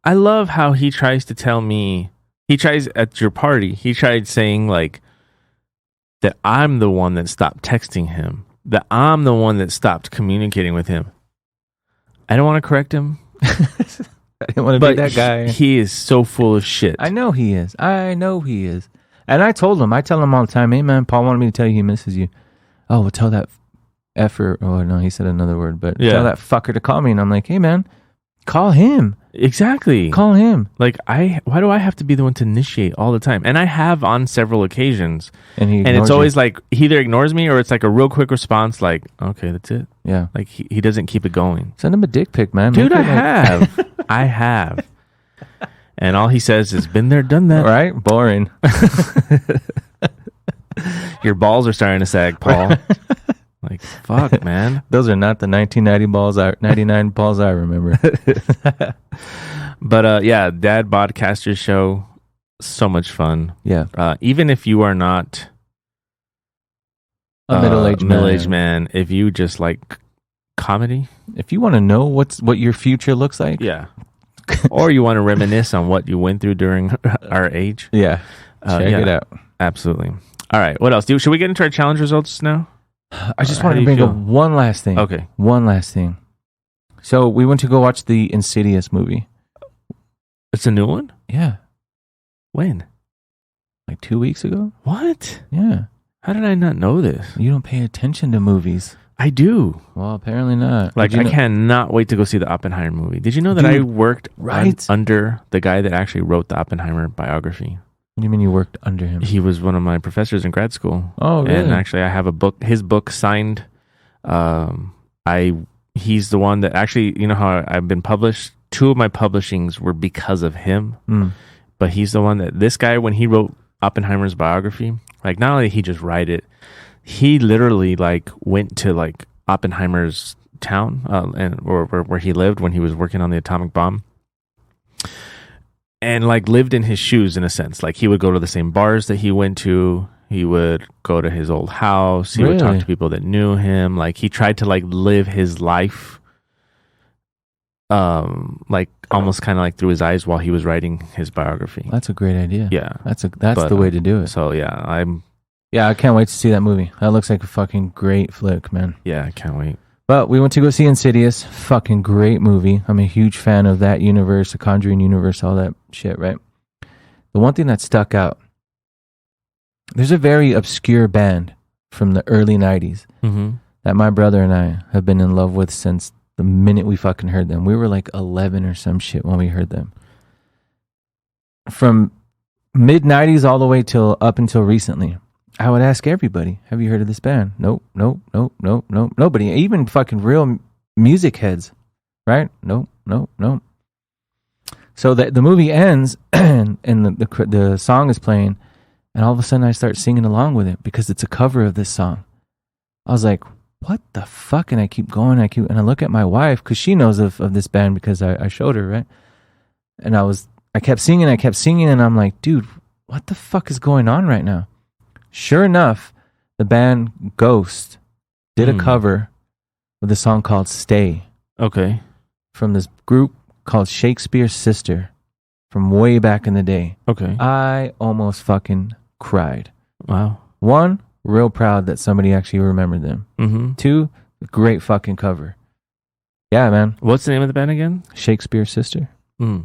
I love how he tries to tell me... He tries at your party, he tried saying like that I'm the one that stopped texting him. That I'm the one that stopped communicating with him. I don't want to correct him. I didn't want to be that guy. He is so full of shit. I know he is. And I tell him all the time, hey man, Paul wanted me to tell you he misses you. Oh, well, tell that effer. Oh no, he said another word, but tell that fucker to call me. And I'm like, hey man, Call him. Exactly. Call him. Like why do I have to be the one to initiate all the time? And I have on several occasions. And it's always like he either ignores me or it's like a real quick response like, okay, that's it. Yeah. Like he doesn't keep it going. Send him a dick pic, man. Dude, I have. I have. And all he says is, been there, done that. Right? Boring. Your balls are starting to sag, Paul. Like, fuck, man. Those are not the 99 balls I remember. But yeah, Dad Bodcasters Show, so much fun. Yeah. Even if you are not a middle-aged man, if you just like comedy, if you want to know what your future looks like, yeah, or you want to reminisce on what you went through during our age, yeah, check it out. Absolutely. All right, what else? Should we get into our challenge results now? I just want to bring up one last thing. Okay. One last thing. So we went to go watch the Insidious movie. It's a new one? Yeah. When? Like 2 weeks ago? What? Yeah. How did I not know this? You don't pay attention to movies. I do. Well, apparently not. Like, I cannot wait to go see the Oppenheimer movie. Did you know that I worked under the guy that actually wrote the Oppenheimer biography? What do you mean you worked under him? He was one of my professors in grad school. Oh, really? And actually, I have his book signed. He's the one that actually, you know how I've been published? 2 of my publishings were because of him. But he's the one that, this guy, when he wrote Oppenheimer's biography, like, not only did he just write it, he literally like went to like Oppenheimer's town or where he lived when he was working on the atomic bomb. And like lived in his shoes in a sense. Like he would go to the same bars that he went to. He would go to his old house. He would talk to people that knew him. Like he tried to like live his life, like almost kind of like through his eyes while he was writing his biography. That's a great idea. Yeah, that's the way to do it. So yeah, I can't wait to see that movie. That looks like a fucking great flick, man. Yeah, I can't wait. But we went to go see Insidious. Fucking great movie. I'm a huge fan of that universe, the Conjuring universe, all that shit, right? The one thing that stuck out, there's a very obscure band from the early 90s that my brother and I have been in love with since the minute we fucking heard them. We were like 11 or some shit when we heard them. From mid-90s all the way up until recently. I would ask everybody, have you heard of this band? Nope. Nobody. Even fucking real music heads, right? Nope. So the movie ends and the song is playing, and all of a sudden I start singing along with it because it's a cover of this song. I was like, what the fuck? And I keep going, and I look at my wife because she knows of this band because I showed her, right? And I kept singing, and I'm like, dude, what the fuck is going on right now? Sure enough, the band Ghost did a cover with a song called Stay. Okay. From this group called Shakespeare's Sister from way back in the day. Okay. I almost fucking cried. Wow. 1, real proud that somebody actually remembered them. 2, great fucking cover. Yeah, man. What's the name of the band again? Shakespeare's Sister. I've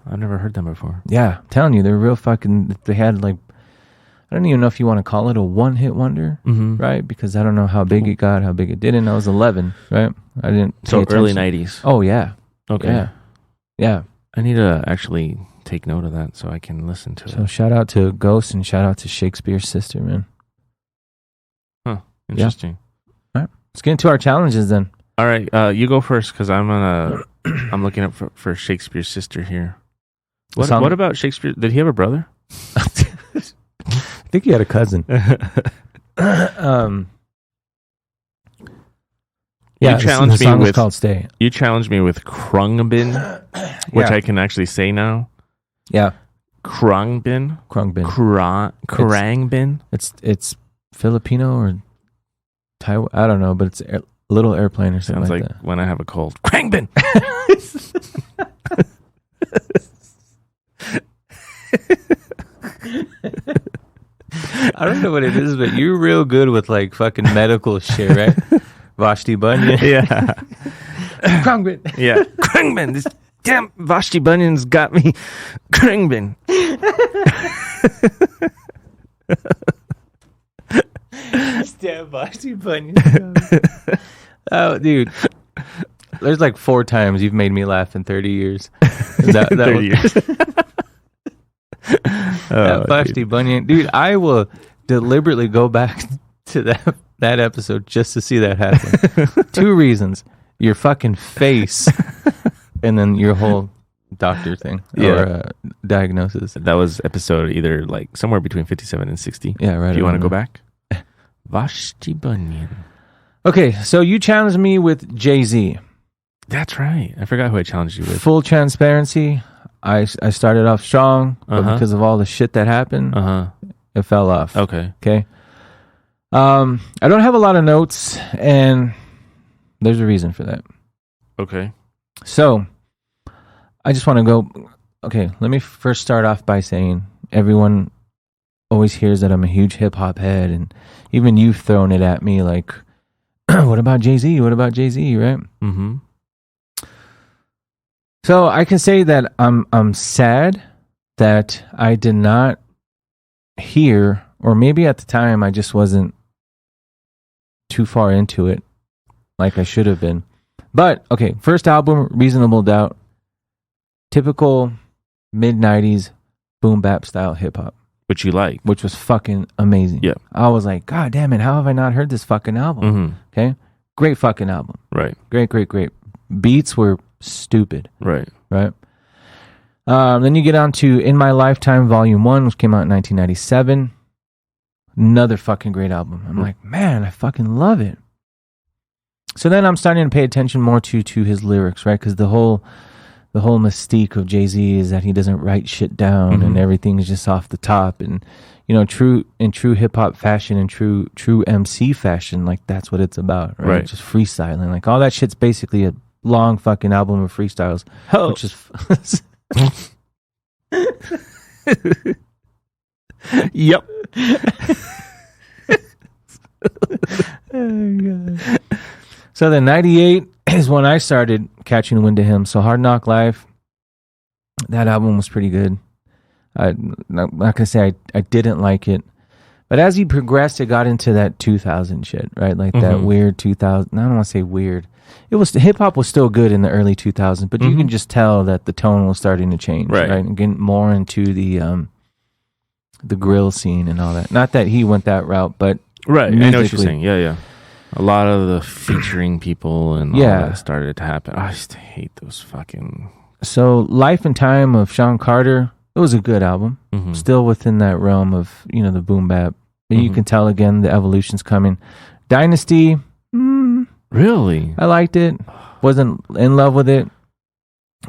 never heard them before. Yeah, I'm telling you, they're real fucking, they had like, I don't even know if you want to call it a one-hit wonder, right? Because I don't know how big it got, how big it didn't. I was 11, right? I didn't. So early 90s. Oh yeah. Okay. Yeah. I need to actually take note of that so I can listen to it. So shout out to Ghost and shout out to Shakespeare's Sister, man. Huh. Interesting. Yeah. All right. Let's get into our challenges then. All right. You go first because I'm looking up for Shakespeare's Sister here. What about Shakespeare? Did he have a brother? I think he had a cousin. You challenged me with called Stay. You challenged me with Khruangbin, which I can actually say now. Yeah, Khruangbin. Khruangbin. It's Filipino or Taiwan. I don't know, but it's a little airplane or something. Sounds like that. When I have a cold. Khruangbin. I don't know what it is, but you're real good with like fucking medical shit, right? Vashti Bunyan. Yeah. Khruangbin. Yeah. Khruangbin. This damn Vashti Bunyan's got me. Khruangbin. Damn Vashti Bunyan. Oh, dude. There's like 4 times you've made me laugh in 30 years. That 30 years. That Busty Bunyan. Dude, I will deliberately go back to that episode just to see that happen. 2 reasons. Your fucking face and then your whole doctor thing or diagnosis. That was episode either like somewhere between 57 and 60. Yeah, right. If you want to go back. Vashti Bunyan. Okay, so you challenged me with Jay-Z. That's right. I forgot who I challenged you with. Full transparency. I started off strong, but because of all the shit that happened, it fell off. Okay. I don't have a lot of notes, and there's a reason for that. Okay. So, I just want to go... Okay, let me first start off by saying everyone always hears that I'm a huge hip-hop head, and even you've thrown it at me like, what about Jay-Z? What about Jay-Z, right? Mm-hmm. So I can say that I'm sad that I did not hear, or maybe at the time I just wasn't too far into it like I should have been. But, okay, first album, Reasonable Doubt. Typical mid-90s boom bap style hip-hop. Which you like. Which was fucking amazing. Yeah. I was like, God damn it, how have I not heard this fucking album? Mm-hmm. Okay? Great fucking album. Right. Great. Beats were stupid. Right. Then you get on to In My Lifetime Volume 1, which came out in 1997. Another fucking great album. I'm like, man, I fucking love it. So then I'm starting to pay attention more to his lyrics, right? Because the whole mystique of Jay-Z is that he doesn't write shit down and everything is just off the top. And, you know, true hip-hop fashion and true MC fashion, like that's what it's about, right? Just freestyling. Like all that shit's basically a long fucking album of freestyles. Oh. Which is... Yep. Oh, God. So then 98 is when I started catching wind to him. So Hard Knock Life, that album was pretty good. I'm not going to say I didn't like it. But as he progressed, it got into that 2000 shit, right? Like that weird 2000. I don't want to say weird. It was hip hop was still good in the early 2000s, but you can just tell that the tone was starting to change, right? And getting more into the grill scene and all that. Not that he went that route, but I know what you're saying. Yeah. A lot of the featuring people and all that started to happen. I used to hate those fucking... So Life and Time of Sean Carter, it was a good album. Still within that realm of, you know, the boom bap. But you can tell again the evolution's coming. Dynasty, really? I liked it. Wasn't in love with it.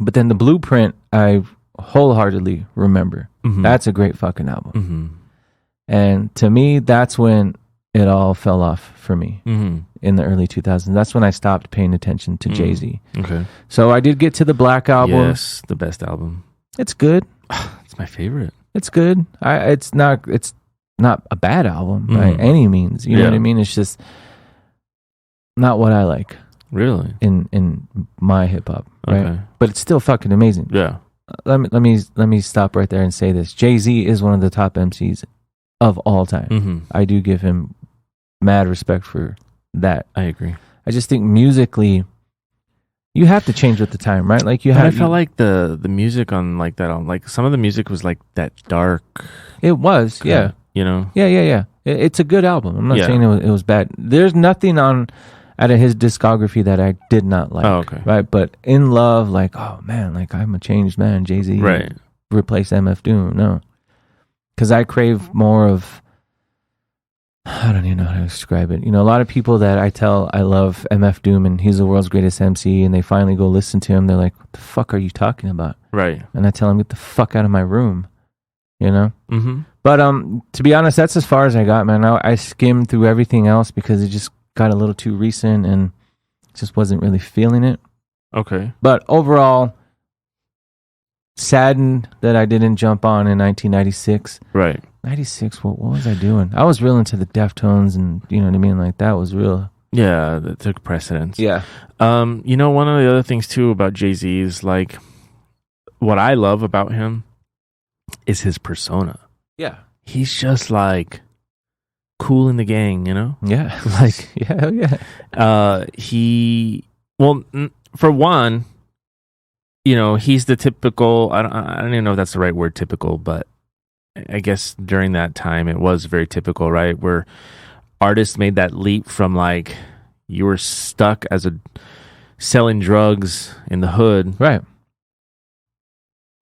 But then the Blueprint, I wholeheartedly remember. That's a great fucking album. And to me, that's when it all fell off for me in the early 2000s. That's when I stopped paying attention to Jay-Z. Okay. So I did get to the Black Album. Yes, the best album. It's good. It's my favorite. It's good. It's not a bad album by any means. You know what I mean? It's just not what I like. Really? In my hip hop, right? Okay. But it's still fucking amazing. Yeah. Let me stop right there and say this. Jay-Z is one of the top MCs of all time. I do give him mad respect for that. I agree. I just think musically, you have to change with the time, right? Like I felt like the music on like that, like some of the music was like that dark. It was, yeah. You know? Yeah. It's a good album. I'm not saying it was bad. There's nothing out of his discography that I did not like. Oh, okay. Right? But In Love, like, oh man, like I'm a changed man, Jay-Z. Right. Replace MF Doom. No. Because I crave more of, I don't even know how to describe it. You know, a lot of people that I tell I love MF Doom and he's the world's greatest MC, and they finally go listen to him. They're like, what the fuck are you talking about? Right. And I tell them, get the fuck out of my room. You know? But to be honest, that's as far as I got, man. I skimmed through everything else because it just got a little too recent and just wasn't really feeling it. Okay. But overall, saddened that I didn't jump on in 1996. Right. 96, what was I doing? I was real into the Deftones and, you know what I mean? Like, that was real. Yeah, that took precedence. Yeah. You know, one of the other things, too, about Jay-Z is, like, what I love about him is his persona. Yeah. He's just, like, cool in the gang, you know? Yeah. Like, yeah. Well, for one, he's the typical. I don't even know if that's the right word, typical, but I guess during that time it was very typical, right? Where artists made that leap from like you were stuck as selling drugs in the hood, right?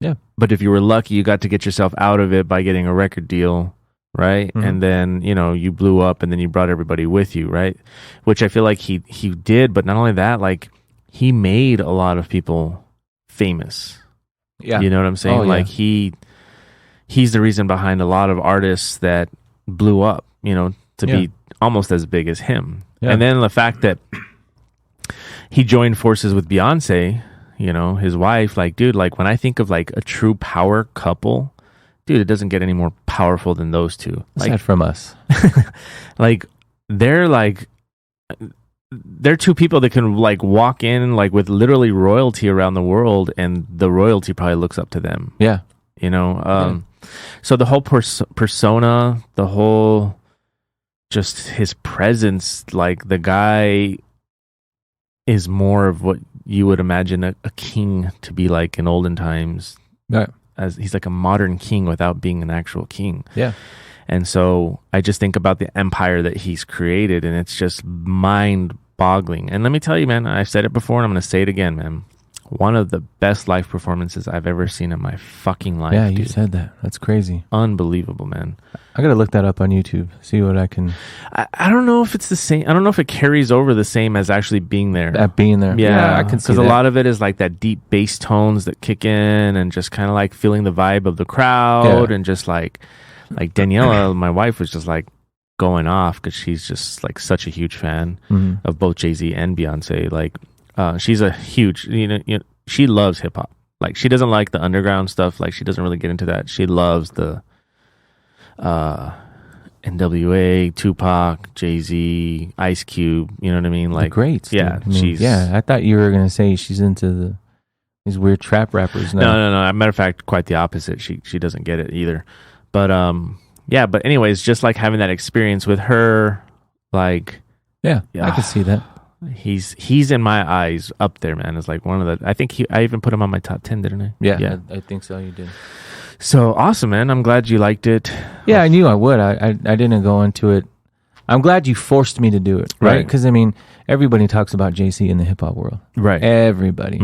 Yeah, but if you were lucky, you got to get yourself out of it by getting a record deal, right? Mm-hmm. And then you blew up, and then you brought everybody with you, right? Which I feel like he did, but not only that, like he made a lot of people famous. Yeah, you know what I'm saying? Like he's the reason behind a lot of artists that blew up, to be almost as big as him. Yeah. And then the fact that he joined forces with Beyonce, his wife, like, dude, like when I think of like a true power couple, dude, it doesn't get any more powerful than those two. Aside from us. Like they're two people that can like walk in like with literally royalty around the world, and the royalty probably looks up to them. Yeah. So the whole persona, the whole just his presence, like the guy is more of what you would imagine a king to be like in olden times. Right. As he's like a modern king without being an actual king. Yeah. And so I just think about the empire that he's created, and it's just mind-boggling. And let me tell you, man, I've said it before, and I'm going to say it again, man. One of the best live performances I've ever seen in my fucking life. Yeah, you said that. That's crazy. Unbelievable, man. I got to look that up on YouTube, see what I can... I don't know if it's the same. I don't know if it carries over the same as actually being there. Being there. Yeah, I can see that. Because a lot of it is like that deep bass tones that kick in, and just kind of like feeling the vibe of the crowd, and just like Daniela, my wife, was just like going off because she's just like such a huge fan of both Jay-Z and Beyonce. Like, she's a huge, she loves hip hop. Like, she doesn't like the underground stuff. Like, she doesn't really get into that. She loves the NWA, Tupac, Jay-Z, Ice Cube. You know what I mean? Like, the greats. Yeah, I thought you were gonna say she's into these weird trap rappers now. No. As a matter of fact, quite the opposite. She doesn't get it either. But but anyways, just like having that experience with her, like, I can see that. He's in my eyes up there, man. It's like one of the. I think I even put him on my top 10, didn't I? Yeah. I think so. You did. So awesome, man. I'm glad you liked it. Yeah, I knew I would. I didn't go into it. I'm glad you forced me to do it, right? Because I mean, everybody talks about JC in the hip hop world, right? Everybody,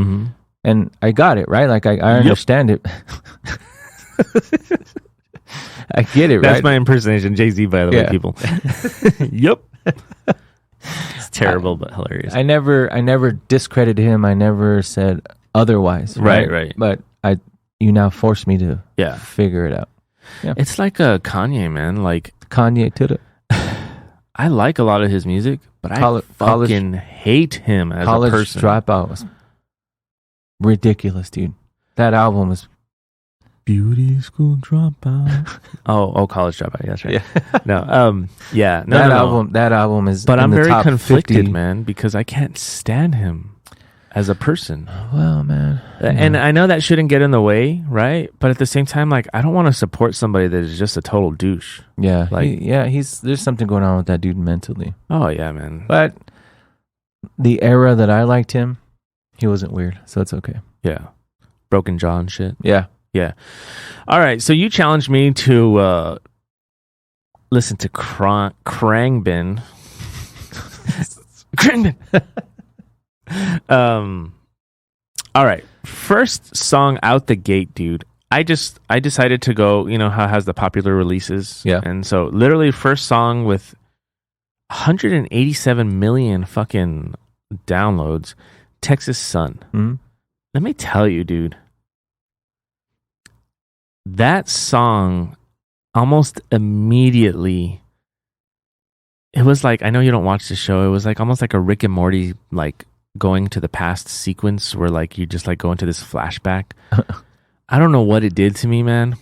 and I got it, right? Like I understand it. I get it, right? That's my impersonation, Jay-Z, by the way, people. Yep. It's terrible, but hilarious. I never discredited him. I never said otherwise. Right. But you now forced me to figure it out. Yeah. It's like a Kanye, man. Like Kanye to the... I like a lot of his music, but I fucking hate him as a person. College Dropout was ridiculous, dude. That album was... Beauty School Dropout. oh, College Dropout. Yeah, that's right. Yeah. No. That album is. But I'm very conflicted, 50. man, because I can't stand him as a person. Well, man, and I know that shouldn't get in the way, right? But at the same time, like, I don't want to support somebody that is just a total douche. Yeah, like, there's something going on with that dude mentally. Oh yeah, man. But the era that I liked him, he wasn't weird, so it's okay. Yeah, broken jaw and shit. Yeah. All right. So you challenged me to listen to Khruangbin. Khruangbin. All right. First song out the gate, dude. I decided to go. You know how it has the popular releases. Yeah. And so literally first song with 187 million fucking downloads. Texas Sun. Mm-hmm. Let me tell you, dude. That song, almost immediately, it was like, I know you don't watch the show, it was like almost like a Rick and Morty, like going to the past sequence where like you just like go into this flashback. I don't know what it did to me, man,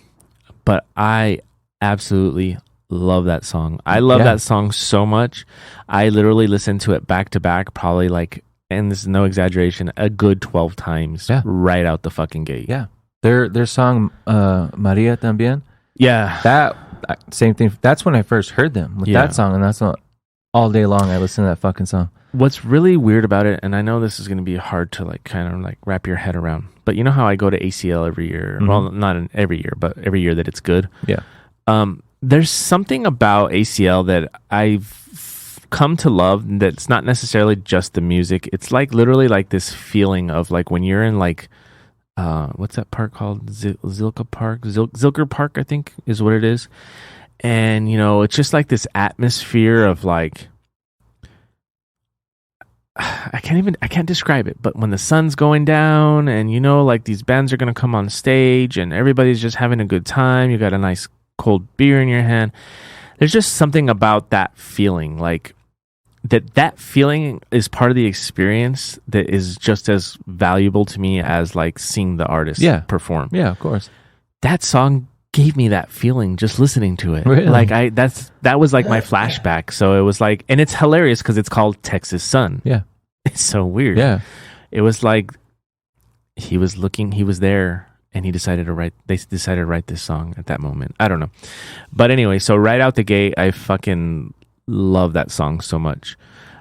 but I absolutely love that song. I love that song so much. I literally listened to it back to back, probably like, and this is no exaggeration, a good 12 times right out the fucking gate. Yeah. Their song Maria También. Yeah. That same thing. That's when I first heard them with that song, and that's not all day long I listened to that fucking song. what's really weird about it, and I know this is going to be hard to like kind of like wrap your head around, but you know how I go to ACL every year? Well, not every year, but every year that it's good. Yeah. There's something about ACL that I've come to love that's not necessarily just the music. It's like literally like this feeling of like when you're in like what's that park called? Zilker Park, I think is what it is. And you know, it's just like this atmosphere of like I can't describe it, but when the sun's going down and you know like these bands are going to come on stage and everybody's just having a good time, you got a nice cold beer in your hand. There's just something about that feeling, like that feeling is part of the experience that is just as valuable to me as like seeing the artist perform. Yeah, of course. That song gave me that feeling just listening to it. Really? Like that was like my flashback. So it was like, and it's hilarious because it's called Texas Sun. Yeah. It's so weird. Yeah. It was like he was there and they decided to write this song at that moment. I don't know. But anyway, so right out the gate, I fucking love that song so much.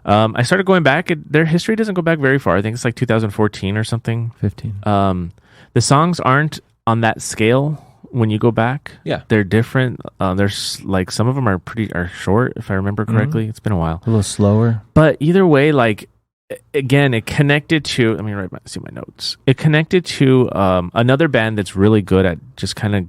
I started going back. Their history doesn't go back very far. I think it's like 2014 or something. 15. The songs aren't on that scale when you go back. Yeah. They're different. There's like some of them are short, if I remember correctly. It's been a while. A little slower. But either way, like, again, it connected to, let me see my notes. It connected to another band that's really good at just kind of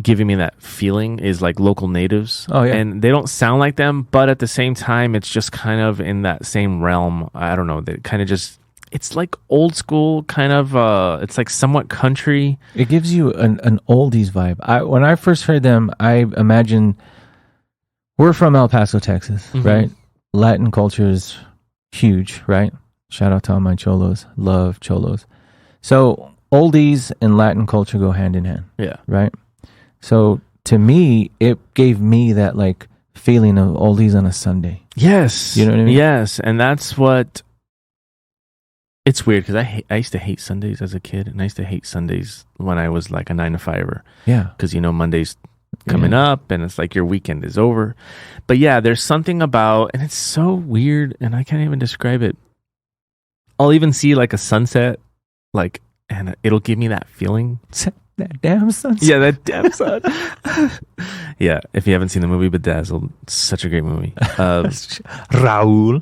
giving me that feeling is like Local Natives. Oh, yeah. And they don't sound like them, but at the same time, it's just kind of in that same realm. I don't know. They kind of just, it's like old school kind of, it's like somewhat country. It gives you an oldies vibe. When I first heard them, I imagined, we're from El Paso, Texas, right? Latin culture is huge, right? Shout out to all my cholos. Love cholos. So oldies and Latin culture go hand in hand. Yeah. Right? So to me, it gave me that like feeling of oldies on a Sunday. Yes. You know what I mean? Yes. And that's what, it's weird because I used to hate Sundays as a kid, and I used to hate Sundays when I was like a 9-to-5er. Yeah. Because, you know, Monday's coming up and it's like your weekend is over. But yeah, there's something about, and it's so weird and I can't even describe it. I'll even see like a sunset, like, and it'll give me that feeling. That damn sunset. Yeah, that damn sun. Yeah, if you haven't seen the movie Bedazzled, it's such a great movie. Raul.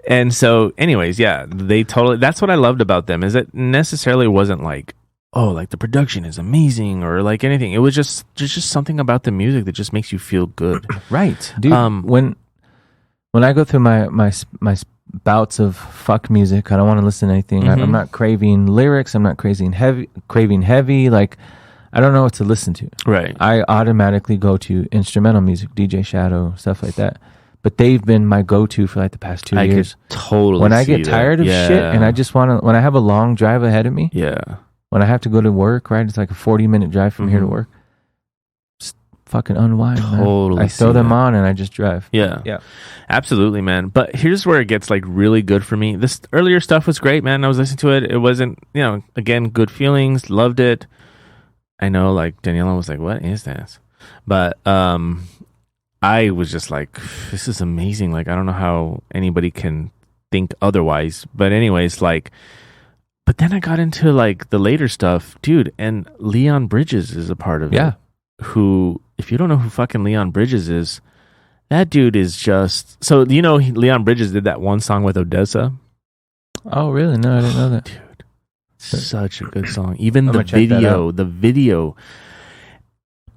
And so anyways, yeah, that's what I loved about them, is it necessarily wasn't like, oh, like the production is amazing or like anything. It was just something about the music that just makes you feel good. Right. Dude, when I go through my bouts of fuck music, I don't want to listen to anything. I'm not craving lyrics. I'm not craving heavy. Like, I don't know what to listen to. Right. I automatically go to instrumental music, DJ Shadow, stuff like that. But they've been my go-to for like the past 2 years. I could totally when I get tired of shit and I just want to, when I have a long drive ahead of me. Yeah. When I have to go to work, right? It's like a 40-minute drive from here to work. Just fucking unwind, totally, man. I throw them on and I just drive. Yeah. Yeah. Absolutely, man. But here's where it gets like really good for me. This earlier stuff was great, man. I was listening to it. It wasn't, you know, again, good feelings. Loved it. I know, like, Daniela was like, what is this? But I was just like, this is amazing. Like, I don't know how anybody can think otherwise. But anyways, like, but then I got into like the later stuff, dude, and Leon Bridges is a part of it. Who, if you don't know who fucking Leon Bridges is, that dude is just, so, you know, Leon Bridges did that one song with Odessa. Oh, really? No, I didn't know that. Dude, such a good song. Even the video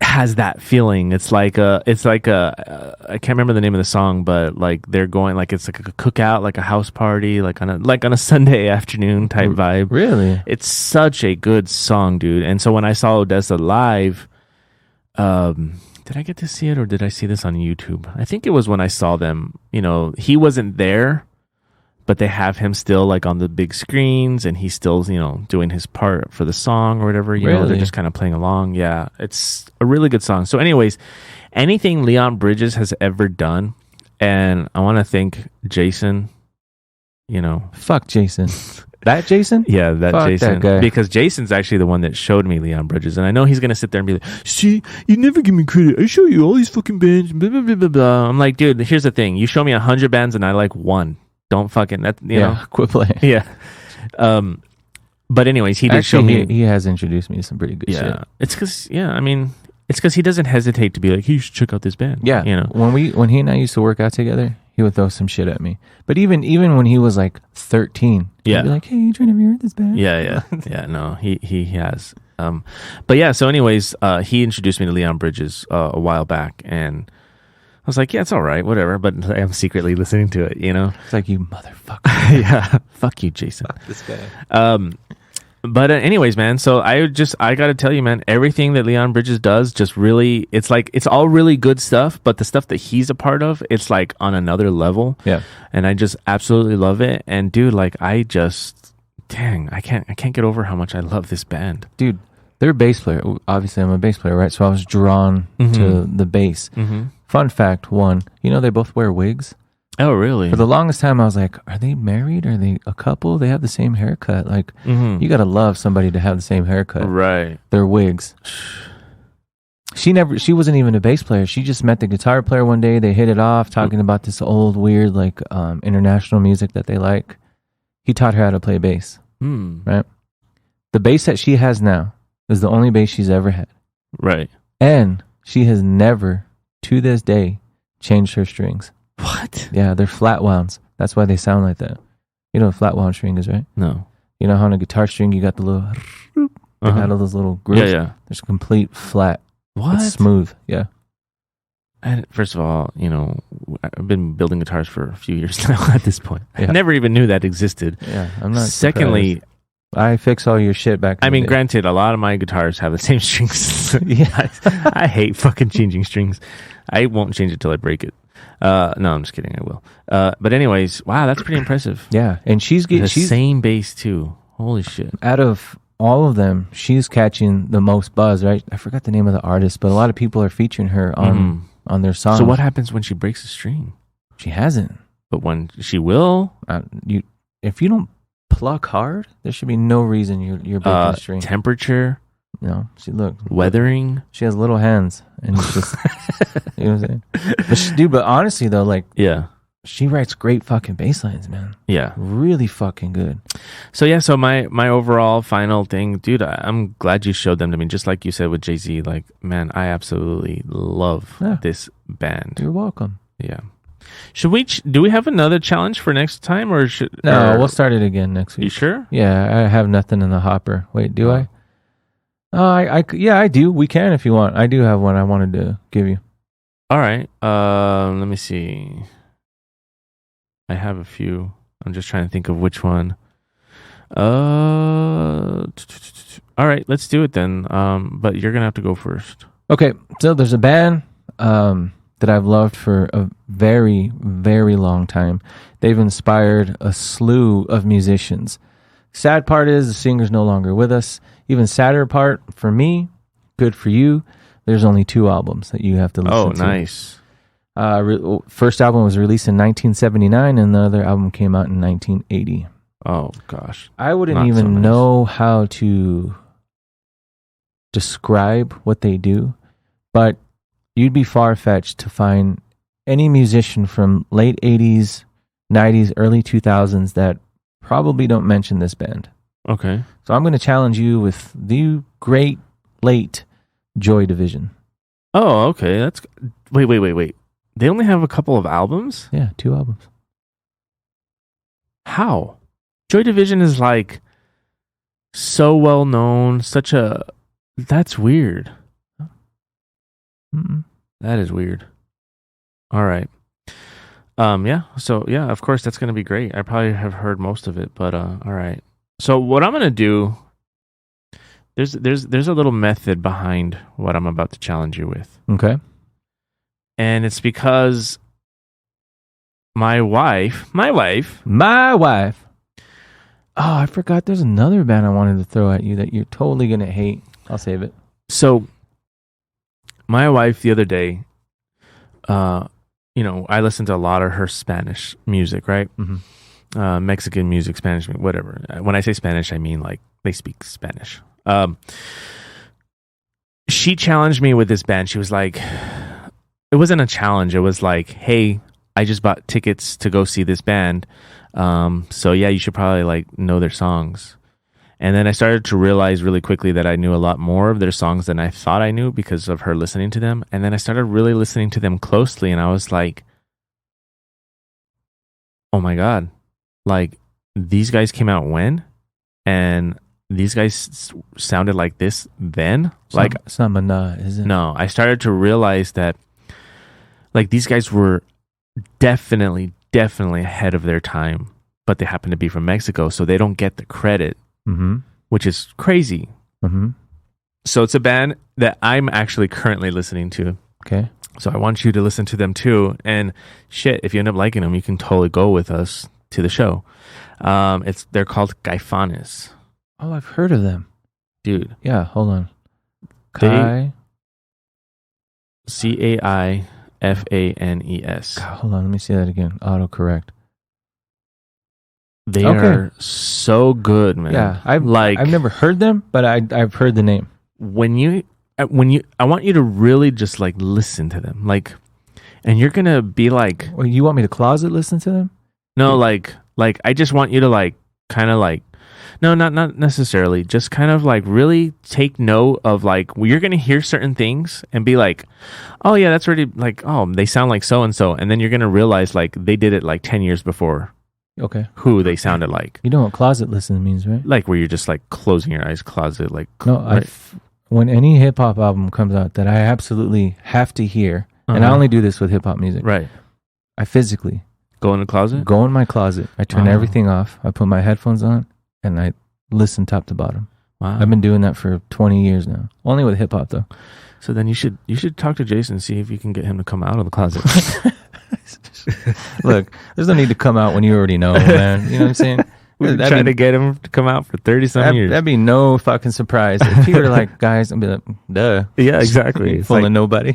has that feeling. It's like a I can't remember the name of the song, but like they're going, like it's like a cookout, like a house party, like on a Sunday afternoon type vibe. Really? It's such a good song, dude. And so when I saw Odessa live, did I get to see it or did I see this on YouTube? I think it was when I saw them. You know, he wasn't there, but they have him still like on the big screens and he's still, you know, doing his part for the song or whatever. You know, they're just kind of playing along. Yeah, it's a really good song. So anyways, anything Leon Bridges has ever done, and I want to thank Jason, you know. Fuck Jason. That Jason? Yeah, that Fuck Jason. that guy. Because Jason's actually the one that showed me Leon Bridges. And I know he's going to sit there and be like, see, you never give me credit. I show you all these fucking bands. Blah, blah, blah, blah, blah. I'm like, dude, here's the thing. You show me 100 bands and I like one. Don't fucking, that, you know. Quit playing. Yeah. But anyways, he did show me. He has introduced me to some pretty good shit. It's because, it's because he doesn't hesitate to be like, hey, you should check out this band. Yeah. You know. When he and I used to work out together, he would throw some shit at me. But even when he was like 13, he'd be like, hey, Adrian, have you heard this band? Yeah. No, he has. But yeah, so anyways, he introduced me to Leon Bridges a while back, and I was like, yeah, it's all right, whatever. But I'm secretly listening to it, you know? It's like, you motherfucker. Yeah. Fuck you, Jason. Fuck this guy. But anyways, man, so I got to tell you, man, everything that Leon Bridges does just really, it's like, it's all really good stuff, but the stuff that he's a part of, it's like on another level. Yeah. And I just absolutely love it. And dude, like, I can't get over how much I love this band. Dude, their bass player, obviously I'm a bass player, right? So I was drawn to the bass. Mm-hmm. Fun fact, one, they both wear wigs. Oh, really? For the longest time, I was like, are they married? Are they a couple? They have the same haircut. Like, you got to love somebody to have the same haircut. Right. They're wigs. She wasn't even a bass player. She just met the guitar player one day. They hit it off, talking about this old, weird, like, international music that they like. He taught her how to play bass. Right? The bass that she has now is the only bass she's ever had. Right. And she has never, to this day, changed her strings. What? Yeah, they're flat wounds. That's why they sound like that. You know what a flat wound string is, right? No. You know how on a guitar string you got the little out of those little grooves? Yeah. There's complete flat. What? It's smooth. Yeah. And first of all, I've been building guitars for a few years now at this point. Yeah. I never even knew that existed. Yeah, I'm not Secondly, surprised. I fix all your shit back. Granted, a lot of my guitars have the same strings. Yeah. I hate fucking changing strings. I won't change it till I break it. No, I'm just kidding. I will. But anyways, wow, that's pretty impressive. Yeah, and she's same bass too. Holy shit! Out of all of them, she's catching the most buzz. Right? I forgot the name of the artist, but a lot of people are featuring her on their songs. So what happens when she breaks a string? She hasn't. But when she will, if you don't pluck hard, there should be no reason you're breaking a string. Temperature. No, weathering. She has little hands, and it's just you know what I'm saying. But honestly though, like she writes great fucking bass lines, man. Yeah, really fucking good. So so my overall final thing, dude, I'm glad you showed them to me. Just like you said with Jay-Z, like, man, I absolutely love this band. You're welcome. Yeah. Should we? Do we have another challenge for next time, or should? No, we'll start it again next week. You sure? Yeah, I have nothing in the hopper. Wait, do I? I do. We can if you want. I do have one I wanted to give you. All right. Let me see. I have a few. I'm just trying to think of which one. All right, let's do it then. But you're gonna have to go first. Okay. So there's a band that I've loved for a very, very long time. They've inspired a slew of musicians. Sad part is the singer's no longer with us. Even sadder part for me, good for you, there's only 2 albums that you have to listen to. Oh, nice. First album was released in 1979 and the other album came out in 1980. Oh, gosh. I wouldn't even know how to describe what they do, but you'd be far-fetched to find any musician from late 80s, 90s, early 2000s that probably don't mention this band. Okay. So I'm going to challenge you with the great late Joy Division. Oh, okay. That's wait. They only have a couple of albums? Yeah, 2 albums. How? Joy Division is like so well known, that's weird. Mm-mm. That is weird. All right. So of course that's going to be great. I probably have heard most of it, but all right. So what I'm going to do, there's a little method behind what I'm about to challenge you with. Okay. And it's because my wife. Oh, I forgot there's another band I wanted to throw at you that you're totally going to hate. I'll save it. So my wife the other day, I listened to a lot of her Spanish music, right? Mm-hmm. Mexican music, Spanish, whatever. When I say Spanish, I mean like they speak Spanish. She challenged me with this band. She was like, it wasn't a challenge. It was like, hey, I just bought tickets to go see this band. So yeah, you should probably like know their songs. And then I started to realize really quickly that I knew a lot more of their songs than I thought I knew because of her listening to them. And then I started really listening to them closely, and I was like, oh my God, like these guys came out when? And these guys sounded like this then? Like, it's not Mana, is it? No, I started to realize that like these guys were definitely ahead of their time, but they happen to be from Mexico, so they don't get the credit. Mm-hmm. Which is crazy. Mm-hmm. So it's a band that I'm actually currently listening to. Okay. So I want you to listen to them too. And shit, if you end up liking them, you can totally go with us to the show. They're called Caifanes. Oh, I've heard of them. Dude. Yeah, hold on. Caifanes. Hold on, let me say that again. Autocorrect. They are so good, man. Yeah, I've never heard them, but I've heard the name. I want you to really just like listen to them, like, and you're gonna be like, well, you want me to closet listen to them? No, like I just want you to like kind of like, no, not necessarily, just kind of like really take note of like you're gonna hear certain things and be like, oh yeah, that's already like, oh, they sound like so and so, and then you're gonna realize like they did it like 10 years before. Okay. Who they sounded like. You know what closet listen means, right? Like where you're just like closing your eyes, closet, like. No, right? When any hip hop album comes out that I absolutely have to hear, and I only do this with hip hop music. Right. I physically go in the closet? Go in my closet. I turn everything off. I put my headphones on and I listen top to bottom. Wow. I've been doing that for 20 years now. Only with hip hop though. So then you should talk to Jason and see if you can get him to come out of the closet. Look, there's no need to come out when you already know, man. You know what I'm saying? We've been trying to get him to come out for 30-some years. That'd be no fucking surprise. If you were like, guys, I'd be like, duh. Yeah, exactly. Full of nobody.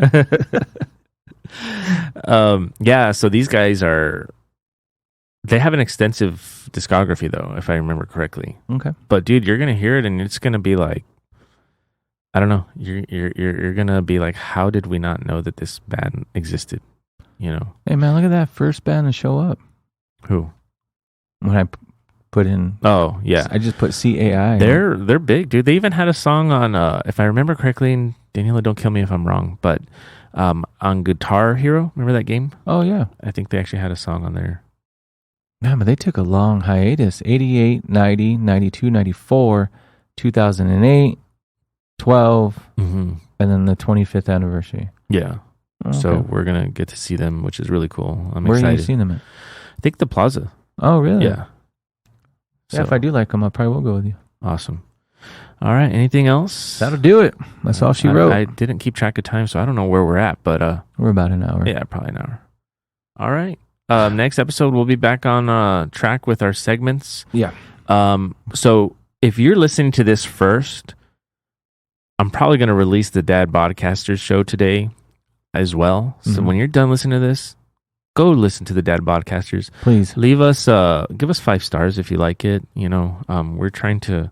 Yeah, so these guys they have an extensive discography though, if I remember correctly. Okay. But dude, you're gonna hear it and it's gonna be like, I don't know. You're gonna be like, how did we not know that this band existed? You know. Hey man, look at that first band to show up. Who? When I put in. Oh yeah. I just put CAI. They're big, dude. They even had a song on, if I remember correctly, and Daniela, don't kill me if I'm wrong, but on Guitar Hero. Remember that game? Oh yeah. I think they actually had a song on there. Man, but they took a long hiatus. 88, 90, 92, 94, 2008, 12, and then the 25th anniversary. Yeah. Okay. So we're going to get to see them, which is really cool. I'm Where excited. Where are you seeing them at? I think the Plaza. Oh, really? Yeah. Yeah, if I do like them, I probably will go with you. Awesome. All right. Anything else? That'll do it. That's all she wrote. I didn't keep track of time, so I don't know where we're at, but we're about an hour. Yeah, probably an hour. All right. Next episode, we'll be back on track with our segments. Yeah. So if you're listening to this first, I'm probably going to release the Dad Bodcasters Show today as well. So when you're done listening to this, go listen to the Dad Bodcasters. Please leave us, give us 5 stars if you like it. You know, we're trying to.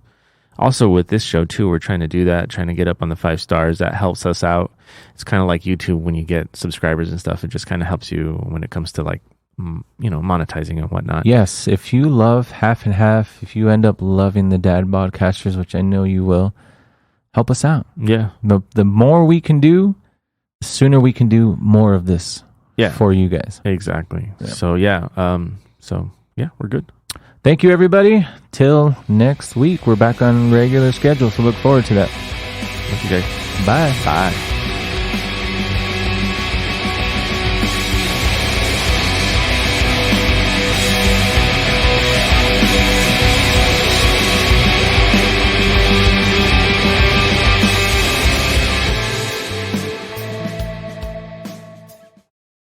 Also with this show too, we're trying to do that, trying to get up on the 5 stars. That helps us out. It's kind of like YouTube when you get subscribers and stuff. It just kind of helps you when it comes to like, you know, monetizing and whatnot. Yes, if you love half and half, if you end up loving the Dad Bodcasters, which I know you will, help us out. Yeah. The more we can do, the sooner we can do more of this. Yeah. For you guys. Exactly. Yeah. So yeah. We're good. Thank you, everybody. Till next week, we're back on regular schedule, so look forward to that. Thank you guys. Bye. Bye.